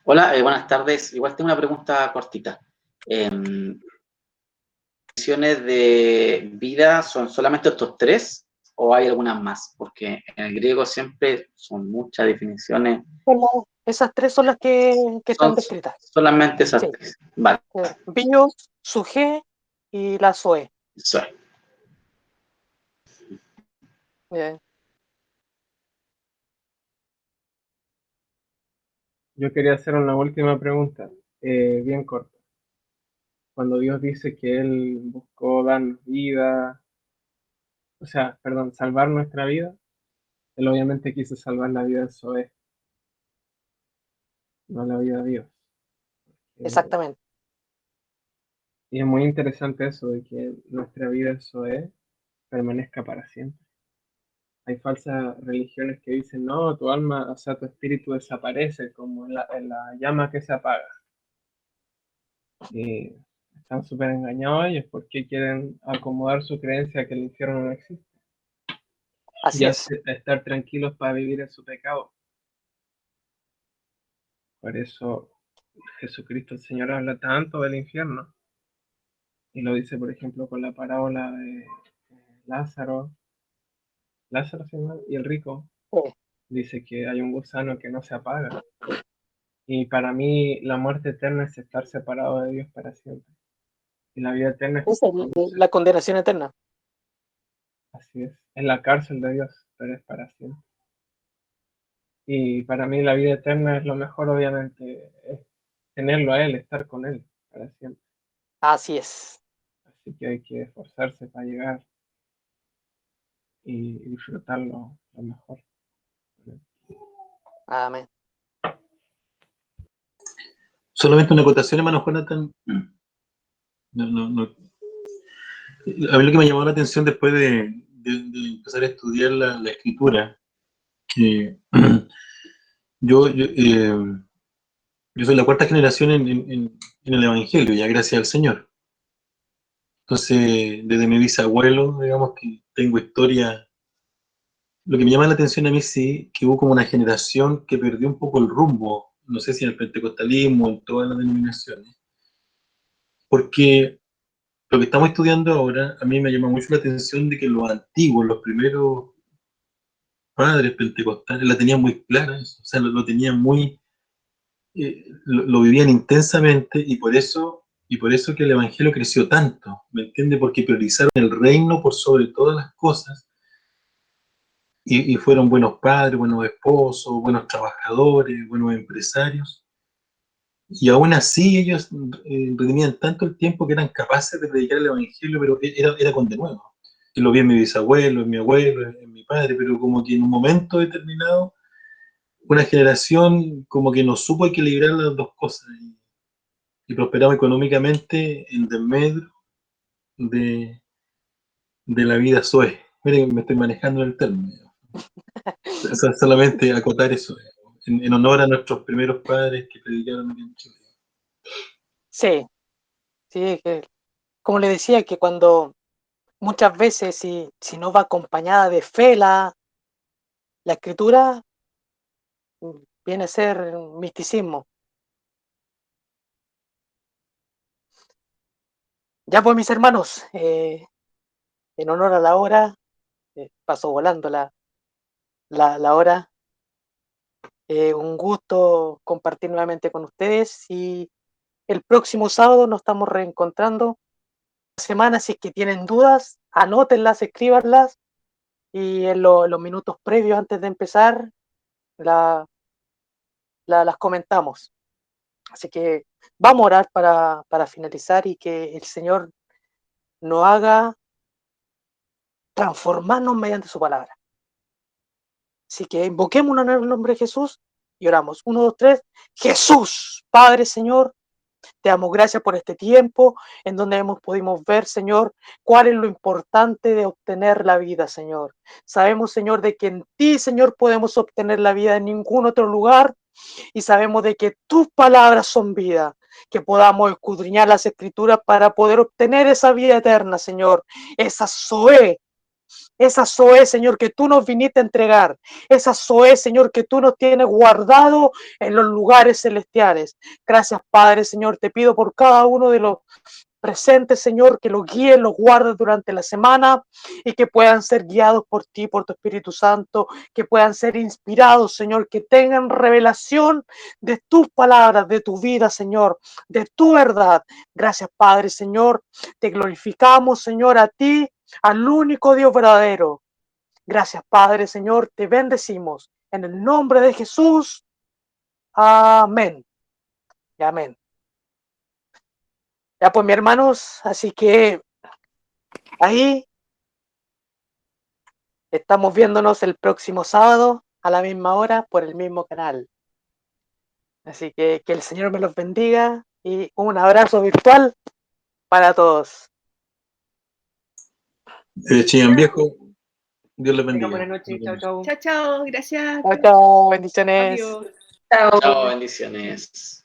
[SPEAKER 9] Hola, buenas tardes. Igual tengo una pregunta cortita. ¿Definiciones de vida son solamente estos tres o hay algunas más? Porque en el griego siempre son muchas definiciones.
[SPEAKER 1] Esas tres son las que están
[SPEAKER 9] Son
[SPEAKER 1] descritas.
[SPEAKER 9] solamente esas
[SPEAKER 1] Sí.
[SPEAKER 9] tres. Vale.
[SPEAKER 1] Bios, suje y la zoe.
[SPEAKER 9] Soy.
[SPEAKER 1] Bien.
[SPEAKER 2] Yo quería hacer una última pregunta, bien corta. Cuando Dios dice que Él buscó darnos vida, o sea, perdón, salvar nuestra vida, Él obviamente quiso salvar la vida de Zoé, no la vida de Dios.
[SPEAKER 1] Exactamente.
[SPEAKER 2] Y es muy interesante eso de que nuestra vida en Zoé permanezca para siempre. Hay falsas religiones que dicen, no, tu alma, o sea, tu espíritu desaparece como en la llama que se apaga. Y están súper engañados ellos porque quieren acomodar su creencia a que el infierno no existe.
[SPEAKER 1] Así
[SPEAKER 2] Y
[SPEAKER 1] es.
[SPEAKER 2] estar tranquilos para vivir en su pecado. Por eso Jesucristo el Señor habla tanto del infierno. Y lo dice, por ejemplo, con la parábola de Lázaro, Lázaro ¿sí, no? Y el rico.
[SPEAKER 1] Sí.
[SPEAKER 2] Dice que hay un gusano que no se apaga. Y para mí la muerte eterna es estar separado de Dios para siempre. Y la vida eterna es
[SPEAKER 1] Esa es la condenación eterna.
[SPEAKER 2] así es la cárcel de Dios, pero es para siempre. Y para mí la vida eterna es lo mejor, obviamente, es tenerlo a Él, estar con Él para siempre.
[SPEAKER 1] Así es.
[SPEAKER 2] Así que hay que esforzarse para llegar y disfrutarlo lo mejor.
[SPEAKER 1] Amén.
[SPEAKER 8] Solamente una acotación, hermano Jonathan. No. A mí lo que me llamó la atención después de empezar a estudiar la escritura, que yo soy la cuarta generación en el Evangelio, ya gracias al Señor. Entonces, desde mi bisabuelo, digamos que tengo historia. Lo que me llama la atención a mí sí, que hubo como una generación que perdió un poco el rumbo, no sé si en el pentecostalismo, en todas las denominaciones, porque lo que estamos estudiando ahora, a mí me llama mucho la atención de que los antiguos, los primeros padres pentecostales, la tenían muy clara, eso, o sea, lo tenían muy, lo vivían intensamente y por eso que el Evangelio creció tanto, ¿me entiende? Porque priorizaron el reino por sobre todas las cosas y fueron buenos padres, buenos esposos, buenos trabajadores, buenos empresarios. Y aún así ellos redimían tanto el tiempo que eran capaces de predicar el Evangelio, pero era con denuedo. Y lo vi en mi bisabuelo, en mi abuelo, en mi padre, pero como que en un momento determinado, una generación como que no supo equilibrar las dos cosas y prosperamos económicamente en desmedro de, de la vida soe. Miren, me estoy manejando el término. Solamente acotar eso, en honor a nuestros primeros padres que predicaron aquí en Chile.
[SPEAKER 1] Sí, como le decía, que cuando muchas veces si no va acompañada de fe la escritura, viene a ser un misticismo. Ya pues mis hermanos, en honor a la hora, pasó volando la hora. Un gusto compartir nuevamente con ustedes y el próximo sábado nos estamos reencontrando. Semana, si es que tienen dudas, anótenlas, escríbanlas y en los minutos previos antes de empezar las comentamos. Así que vamos a orar para finalizar y que el Señor nos haga transformarnos mediante su palabra. Así que invoquémonos en el nombre de Jesús y oramos. 1, 2, 3. Jesús, Padre, Señor, te damos gracias por este tiempo en donde pudimos ver, Señor, cuál es lo importante de obtener la vida, Señor. Sabemos, Señor, de que en ti, Señor, podemos obtener la vida en ningún otro lugar y sabemos de que tus palabras son vida, que podamos escudriñar las escrituras para poder obtener esa vida eterna, Señor, esa Zoe, Señor, que tú nos viniste a entregar. Esa Zoe, Señor, que tú nos tienes guardado en los lugares celestiales. Gracias, Padre, Señor. Te pido por cada uno de los presentes, Señor, que los guíes, los guardes durante la semana y que puedan ser guiados por ti, por tu Espíritu Santo, que puedan ser inspirados, Señor, que tengan revelación de tus palabras, de tu vida, Señor, de tu verdad. Gracias, Padre, Señor. Te glorificamos, Señor, a ti, al único Dios verdadero. Gracias, Padre, Señor, te bendecimos. En el nombre de Jesús. Amén. Y amén. Ya pues, mis hermanos, así que ahí estamos viéndonos el próximo sábado a la misma hora por el mismo canal. Así que el Señor me los bendiga y un abrazo virtual para todos.
[SPEAKER 8] Chillán Viejo, Dios les
[SPEAKER 7] Tengan
[SPEAKER 8] bendiga.
[SPEAKER 7] buenas noches. Chao, chao.
[SPEAKER 3] Chao, chao, gracias.
[SPEAKER 1] Chao, chao, bendiciones.
[SPEAKER 7] Adiós.
[SPEAKER 9] Chao, bendiciones.